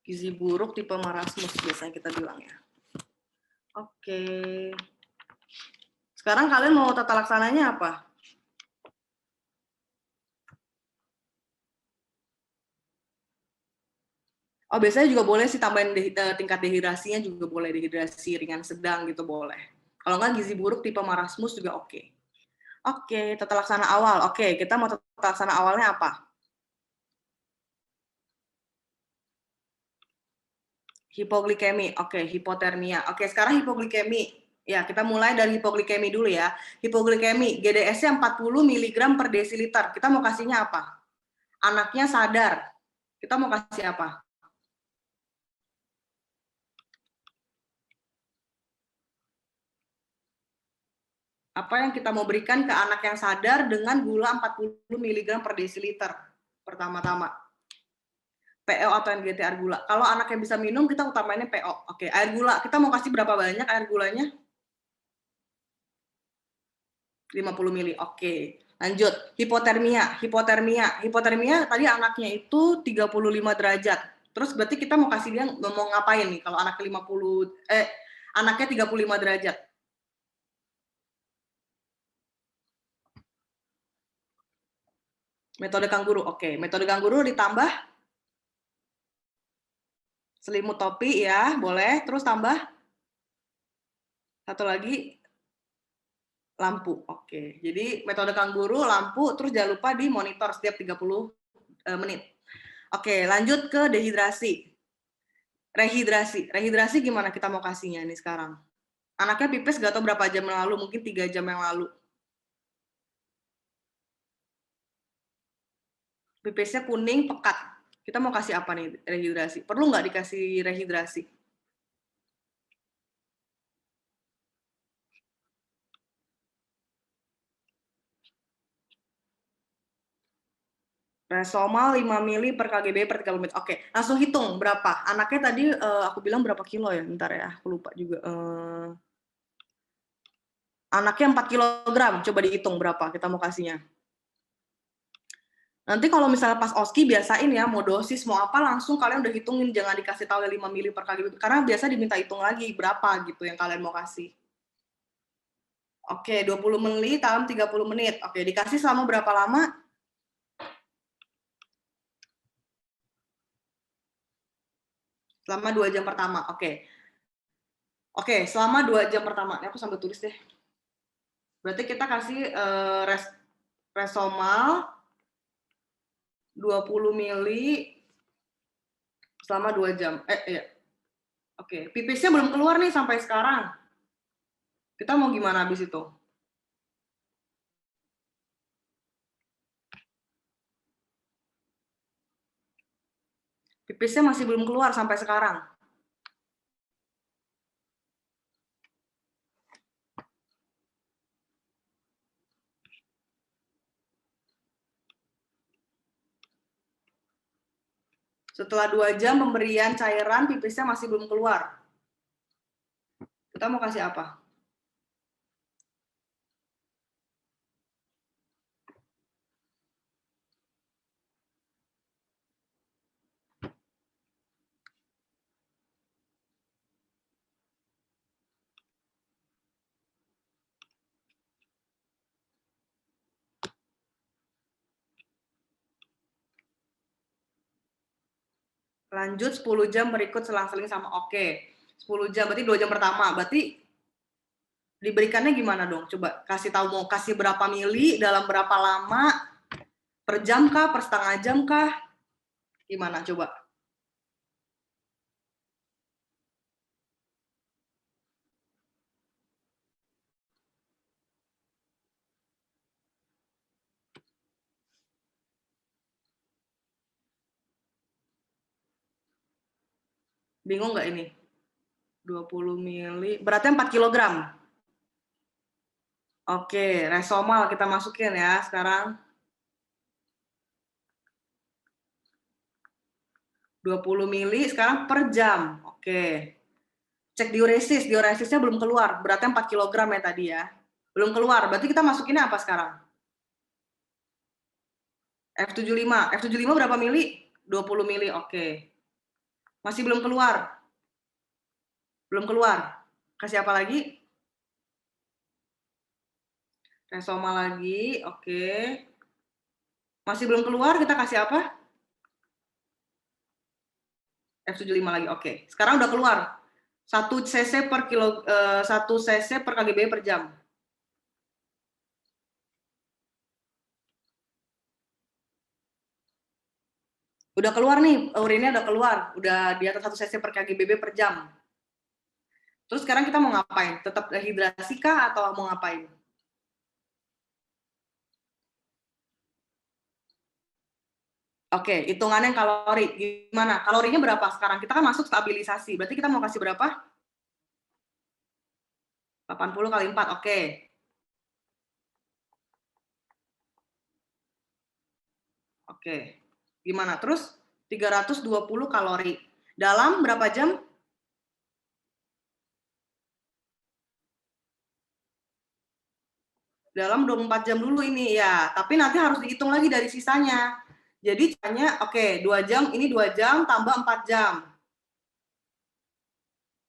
Gizi buruk tipe marasmus biasanya kita bilangnya. Oke. Sekarang kalian mau tata laksananya apa? Oh, biasanya juga boleh sih tambahin tingkat dehidrasinya, juga boleh dehidrasi ringan sedang gitu boleh. Kalau nggak gizi buruk tipe marasmus juga oke. Oke, tata laksana awal. Oke, kita mau tata laksana awalnya apa? Hipoglikemi. Oke, hipotermia. Oke, sekarang hipoglikemi. Ya, kita mulai dari hipoglikemi dulu ya. Hipoglikemi, GDS-nya 40 mg per desiliter. Kita mau kasihnya apa? Anaknya sadar. Kita mau kasih apa? Apa yang kita mau berikan ke anak yang sadar dengan gula 40 mg per desiliter pertama-tama? PO atau NGTR gula. Kalau anaknya bisa minum, kita utamainnya PO. Oke, air gula. Kita mau kasih berapa banyak air gulanya? 50 mili. Oke. Lanjut, hipotermia tadi anaknya itu 35 derajat. Terus berarti kita mau kasih dia mau ngapain nih kalau anaknya 35 derajat? Metode kangguru. Oke, metode kangguru ditambah selimut topi ya, boleh. Terus tambah satu lagi lampu. Oke. Jadi metode kangguru, lampu, terus jangan lupa di monitor setiap 30 menit. Oke, lanjut ke dehidrasi. Rehidrasi gimana kita mau kasihnya nih sekarang? Anaknya pipis gak tahu berapa jam yang lalu, mungkin 3 jam yang lalu. Pipisnya kuning, pekat. Kita mau kasih apa nih rehidrasi? Perlu nggak dikasih rehidrasi? Resomal 5 mili per kgb per 30 menit. Oke, langsung hitung berapa. Anaknya tadi aku bilang berapa kilo ya? Bentar ya, aku lupa juga. Anaknya 4 kilogram, coba dihitung berapa kita mau kasihnya. Nanti kalau misalnya pas oski biasain ya, mau dosis, mau apa, langsung kalian udah hitungin, jangan dikasih tahu 5 mili per kgb, karena biasa diminta hitung lagi berapa gitu yang kalian mau kasih. Oke, 20 mili dalam 30 menit. Oke, dikasih selama berapa lama? Selama 2 jam pertama. Oke. Oke, selama 2 jam pertama. Ini aku sambil tulis deh. Berarti kita kasih Resomal 20 mili selama 2 jam. Iya. Oke, pipisnya belum keluar nih sampai sekarang. Kita mau gimana habis itu? Pipisnya masih belum keluar sampai sekarang. Setelah 2 jam pemberian cairan, pipisnya masih belum keluar. Kita mau kasih apa? Lanjut 10 jam berikut selang-seling sama oke. 10 jam, berarti 2 jam pertama. Berarti diberikannya gimana dong? Coba kasih tahu mau kasih berapa mili, dalam berapa lama, per jam kah, per setengah jam kah? Gimana coba? Bingung nggak ini? 20 mili, berarti 4 kilogram. Oke, resomal kita masukin ya sekarang. 20 mili sekarang per jam. Oke. Cek diuresis, diuresisnya belum keluar. Beratnya 4 kilogram ya tadi ya. Belum keluar, berarti kita masukinnya apa sekarang? F75. F75 berapa mili? 20 mili, oke. Masih belum keluar. Belum keluar. Kasih apa lagi? Resoma lagi, oke. Masih belum keluar, kita kasih apa? F75 lagi, oke. Sekarang udah keluar. 1 cc per kilo, 1 cc per kgb per jam. Udah keluar nih, urinnya udah keluar. Udah di atas 1 cc per kgb per jam. Terus sekarang kita mau ngapain? Tetap dehidrasi kah atau mau ngapain? Oke, hitungannya kalori. Gimana? Kalorinya berapa sekarang? Kita kan masuk stabilisasi. Berarti kita mau kasih berapa? 80 kali 4, oke. Oke. Gimana? Terus 320 kalori. Dalam berapa jam? Dalam 24 jam dulu ini ya. Tapi nanti harus dihitung lagi dari sisanya. Jadi caranya, oke, 2 jam, ini 2 jam tambah 4 jam.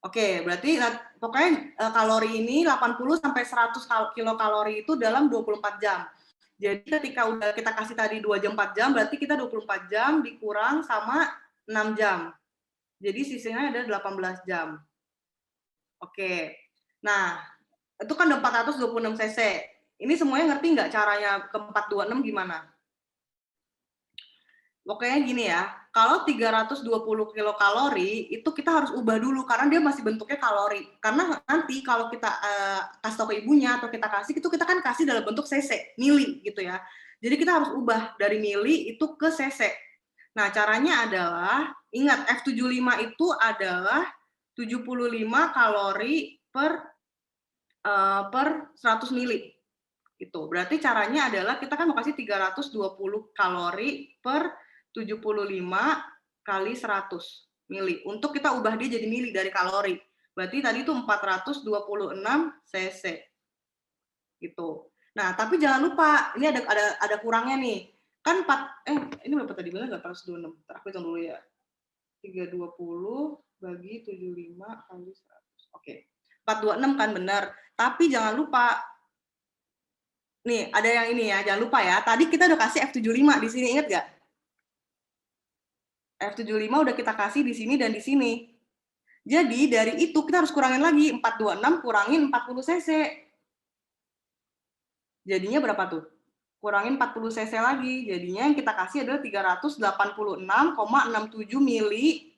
Oke, berarti pokoknya kalori ini 80 sampai 100 kilokalori itu dalam 24 jam. Jadi ketika udah kita kasih tadi 2 jam 4 jam, berarti kita 24 jam dikurang sama 6 jam. Jadi sisanya ada 18 jam. Oke. Nah, itu kan 426 cc. Ini semuanya ngerti nggak caranya ke 426 gimana? Pokoknya gini ya, kalau 320 kilokalori itu kita harus ubah dulu karena dia masih bentuknya kalori. Karena nanti kalau kita kasih tahu ke ibunya atau kita kasih itu kita kan kasih dalam bentuk cc, mili gitu ya. Jadi kita harus ubah dari mili itu ke cc. Nah, caranya adalah ingat F75 itu adalah 75 kalori per 100 mili. Gitu. Berarti caranya adalah kita kan mau kasih 320 kalori per 75 kali 100 mili. Untuk kita ubah dia jadi mili dari kalori. Berarti tadi itu 426 cc. Gitu. Nah, tapi jangan lupa, ini ada kurangnya nih. Kan ini berapa tadi? Benar nggak 426? Aku hitung dulu ya. 320 bagi 75 kali 100. Oke. 426 kan benar. Tapi jangan lupa, nih, ada yang ini ya, jangan lupa ya. Tadi kita udah kasih F75 di sini, ingat nggak? F75 udah kita kasih di sini dan di sini. Jadi dari itu kita harus kurangin lagi 426 kurangin 40 cc. Jadinya berapa tuh? Kurangin 40 cc lagi. Jadinya yang kita kasih adalah 386,67 mili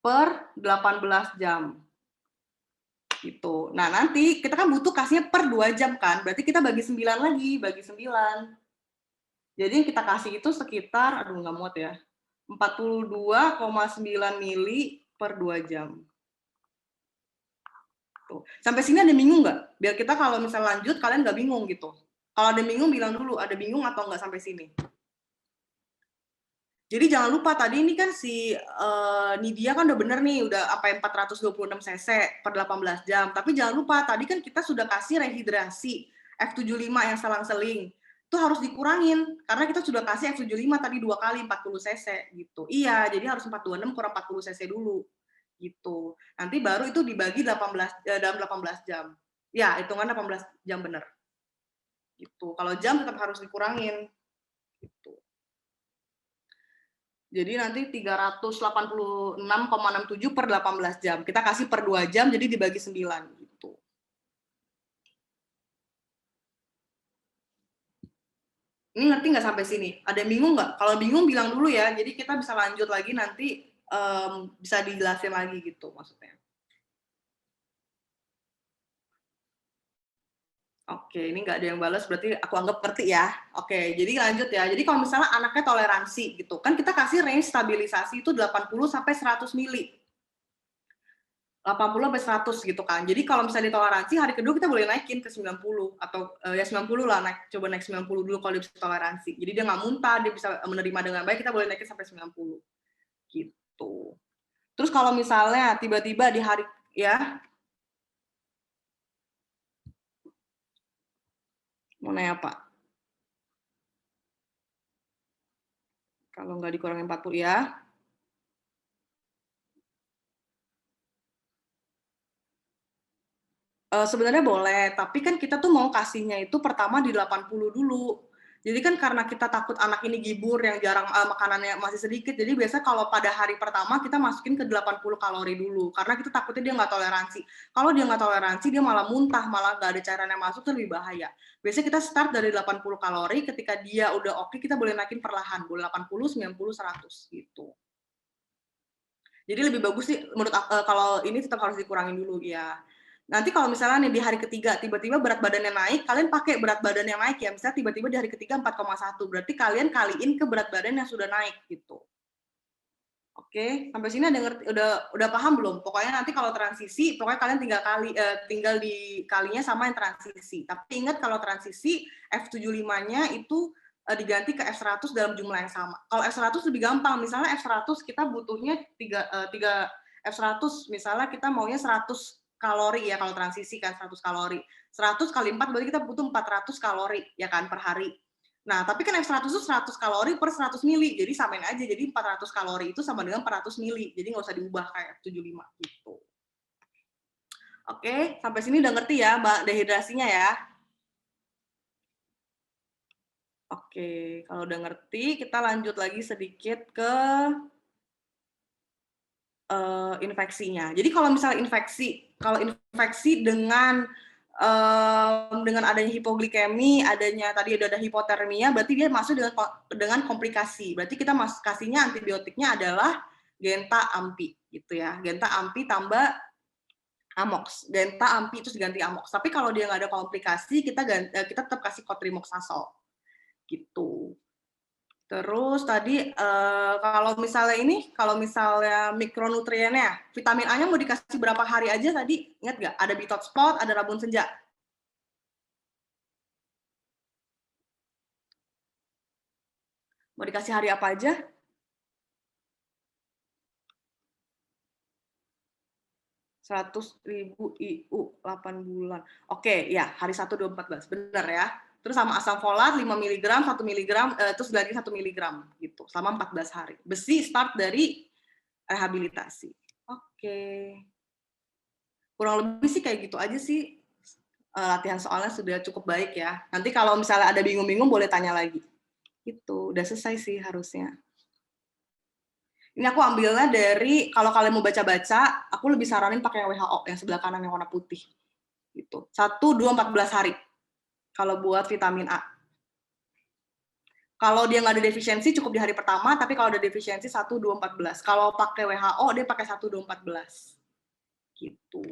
per 18 jam. Gitu. Nah, nanti kita kan butuh kasihnya per 2 jam kan? Berarti kita bagi 9 lagi, bagi 9. Jadi yang kita kasih itu sekitar, aduh nggak muat ya, 42,9 mili per 2 jam. Tuh. Sampai sini ada bingung nggak? Biar kita kalau misalnya lanjut, kalian nggak bingung gitu. Kalau ada bingung, bilang dulu, ada bingung atau nggak sampai sini. Jadi jangan lupa tadi ini kan si Nidia kan udah bener nih, udah apa 426 cc per 18 jam. Tapi jangan lupa tadi kan kita sudah kasih rehidrasi F75 yang selang-seling. Itu harus dikurangin karena kita sudah kasih F75 tadi 2 kali 40 cc gitu. Iya, jadi harus 426 kurang 40 cc dulu gitu. Nanti baru itu dibagi dalam 18 jam. Ya, hitungan 18 jam bener. Gitu. Kalau jam tetap harus dikurangin gitu. Jadi nanti 386,67 per 18 jam. Kita kasih per 2 jam, jadi dibagi 9. Gitu. Ini ngerti nggak sampai sini? Ada yang bingung nggak? Kalau bingung bilang dulu ya, jadi kita bisa lanjut lagi nanti bisa dijelasin lagi gitu maksudnya. Oke, ini nggak ada yang balas, berarti aku anggap ngerti ya. Oke, jadi lanjut ya. Jadi kalau misalnya anaknya toleransi gitu, kan kita kasih range stabilisasi itu 80 sampai 100 mili. 80 sampai 100 gitu kan. Jadi kalau misalnya ditoleransi, hari kedua kita boleh naikin ke 90 atau ya 90 lah, coba naik 90 dulu kalau dia bisa toleransi. Jadi dia nggak muntah, dia bisa menerima dengan baik, kita boleh naikin sampai 90. Gitu. Terus kalau misalnya tiba-tiba di hari ya, mau nanya apa? Kalau nggak dikurangin 40 ya. Sebenarnya boleh, tapi kan kita tuh mau kasihnya itu pertama di 80 dulu. Jadi kan karena kita takut anak ini gibur yang jarang makanannya masih sedikit, jadi biasa kalau pada hari pertama kita masukin ke 80 kalori dulu, karena kita takutnya dia nggak toleransi. Kalau dia nggak toleransi, dia malah muntah, malah nggak ada cairan yang masuk, itu lebih bahaya. Biasanya kita start dari 80 kalori, ketika dia udah oke, kita boleh naikin perlahan, boleh 80, 90, 100 gitu. Jadi lebih bagus sih menurut kalau ini tetap harus dikurangin dulu ya. Nanti kalau misalnya nih di hari ketiga tiba-tiba berat badannya naik, kalian pakai berat badan yang naik ya. Misalnya tiba-tiba di hari ketiga 4,1, berarti kalian kaliin ke berat badan yang sudah naik gitu. Oke, sampai sini ada ngerti, udah paham belum? Pokoknya nanti kalau transisi, pokoknya kalian tinggal dikalinya sama yang transisi. Tapi ingat kalau transisi F75-nya itu diganti ke F100 dalam jumlah yang sama. Kalau F100 lebih gampang, misalnya F100 kita butuhnya 3 F100, misalnya kita maunya 100 kalori ya kalau transisi kan 100 kalori. 100 kali 4 berarti kita butuh 400 kalori ya kan per hari. Nah, tapi kan F100 itu 100 kalori per 100 mili, jadi samain aja. Jadi 400 kalori itu sama dengan 400 mili, jadi nggak usah diubah kayak F75 gitu. Oke, sampai sini udah ngerti ya Mbak dehidrasinya ya? Oke, kalau udah ngerti, kita lanjut lagi sedikit ke infeksinya. Jadi kalau misalnya infeksi dengan adanya hipoglikemi, adanya tadi ada hipotermia, berarti dia masuk dengan komplikasi. Berarti kita kasihnya antibiotiknya adalah Genta Ampi gitu ya. Genta Ampi tambah Amox. Genta Ampi itu diganti Amox. Tapi kalau dia nggak ada komplikasi, kita tetap kasih Cotrimoxazole gitu. Terus tadi kalau misalnya mikronutriennya, vitamin A-nya mau dikasih berapa hari aja tadi? Ingat nggak? Ada Bitot Spot, ada Rabun Senja. Mau dikasih hari apa aja? 100.000 IU 8 bulan. Oke, ya, hari 1, 2, 14. Benar ya. Terus sama asam folat 5 mg, 1 mg, terus lagi 1 mg gitu, selama 14 hari. Besi start dari rehabilitasi. Oke. Kurang lebih sih kayak gitu aja sih. Latihan soalnya sudah cukup baik ya. Nanti kalau misalnya ada bingung-bingung boleh tanya lagi. Itu udah selesai sih harusnya. Ini aku ambilnya dari, kalau kalian mau baca-baca, aku lebih saranin pakai yang WHO, yang sebelah kanan yang warna putih. Gitu. 1, 2, 14 hari. Kalau buat vitamin A. Kalau dia nggak ada defisiensi, cukup di hari pertama, tapi kalau ada defisiensi 1, 2, 14. Kalau pakai WHO, dia pakai 1, 2, 14. Gitu.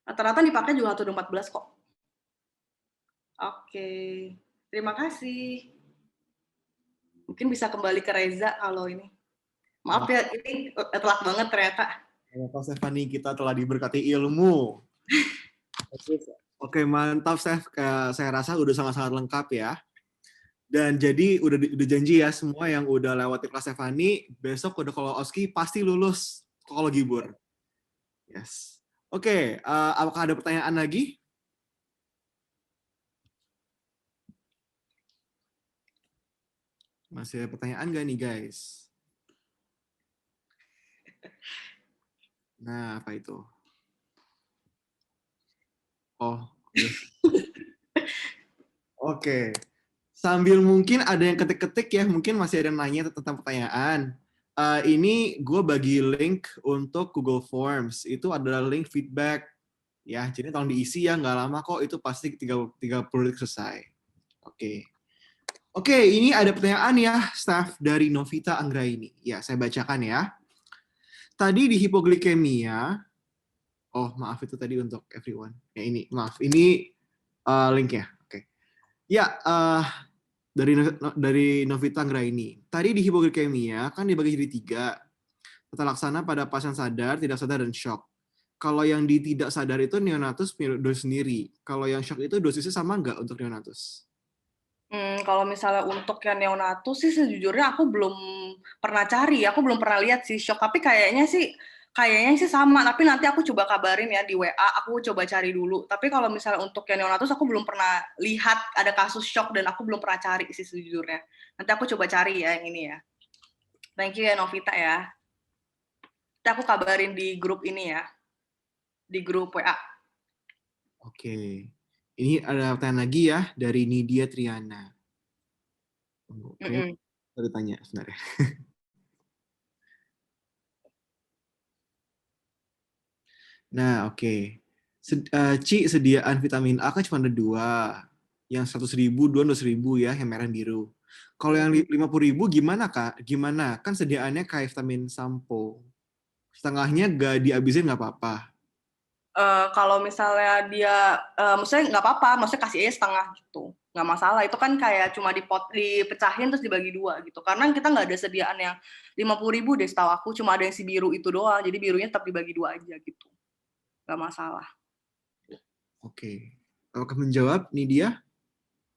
Rata-rata dipakai juga 1, 2, 14 kok. Oke. Terima kasih. Mungkin bisa kembali ke Reza kalau ini. Maaf ya, ini telat banget ternyata. Pak Stefani, kita telah diberkati ilmu. Oke, mantap, Steph. Saya rasa udah sangat-sangat lengkap ya. Dan jadi udah janji ya semua yang udah lewati kelas Stefani, besok udah kalau Oski pasti lulus kalau Gibur. Yes. Oke, apakah ada pertanyaan lagi? Masih ada pertanyaan nggak nih guys? Nah, apa itu? Oh, oke. Sambil mungkin ada yang ketik-ketik ya, mungkin masih ada yang nanya tentang pertanyaan. Ini gue bagi link untuk Google Forms. Itu adalah link feedback. Ya, jadi tolong diisi ya, nggak lama kok. Itu pasti 30 detik selesai. Oke. Oke, ini ada pertanyaan ya, staff dari Novita Anggraini. Ya, saya bacakan ya. Tadi di hipoglikemia, oh maaf itu tadi untuk everyone. Ya ini, maaf. Ini linknya. Oke. Ya, dari Novita Anggraini. Tadi di hipoglikemia kan dibagi jadi 3. Tata laksana pada pasien sadar, tidak sadar, dan shock. Kalau yang di tidak sadar itu neonatus punya dosis sendiri. Kalau yang shock itu dosisnya sama nggak untuk neonatus? Kalau misalnya untuk yang neonatus sih sejujurnya aku belum pernah cari, aku belum pernah lihat sih shock, tapi kayaknya sih sama, tapi nanti aku coba kabarin ya di WA, aku coba cari dulu. Tapi kalau misalnya untuk yang neonatus aku belum pernah lihat ada kasus shock dan aku belum pernah cari sih sejujurnya. Nanti aku coba cari ya yang ini ya. Thank you ya Novita ya. Nanti aku kabarin di grup ini ya, di grup WA. Oke. Ini ada pertanyaan lagi ya dari Nidia Triana. Oke, saya tanya sebenarnya. Nah, oke. Ci, sediaan vitamin A kan cuma ada 2. Yang 100.000, 200.000 ya, yang merah biru. Kalau yang 50.000 gimana, Kak? Gimana? Kan sediaannya kayak vitamin sampo. Setengahnya gak dihabisin nggak apa-apa. Kalau misalnya dia, maksudnya nggak apa-apa, maksudnya kasih aja setengah gitu, nggak masalah. Itu kan kayak cuma dipecahin terus dibagi 2 gitu. Karena kita nggak ada sediaan yang 50.000 deh setahu aku, cuma ada yang si biru itu doang. Jadi birunya tetap dibagi 2 aja gitu, nggak masalah. Oke. Apakah menjawab, Nidia?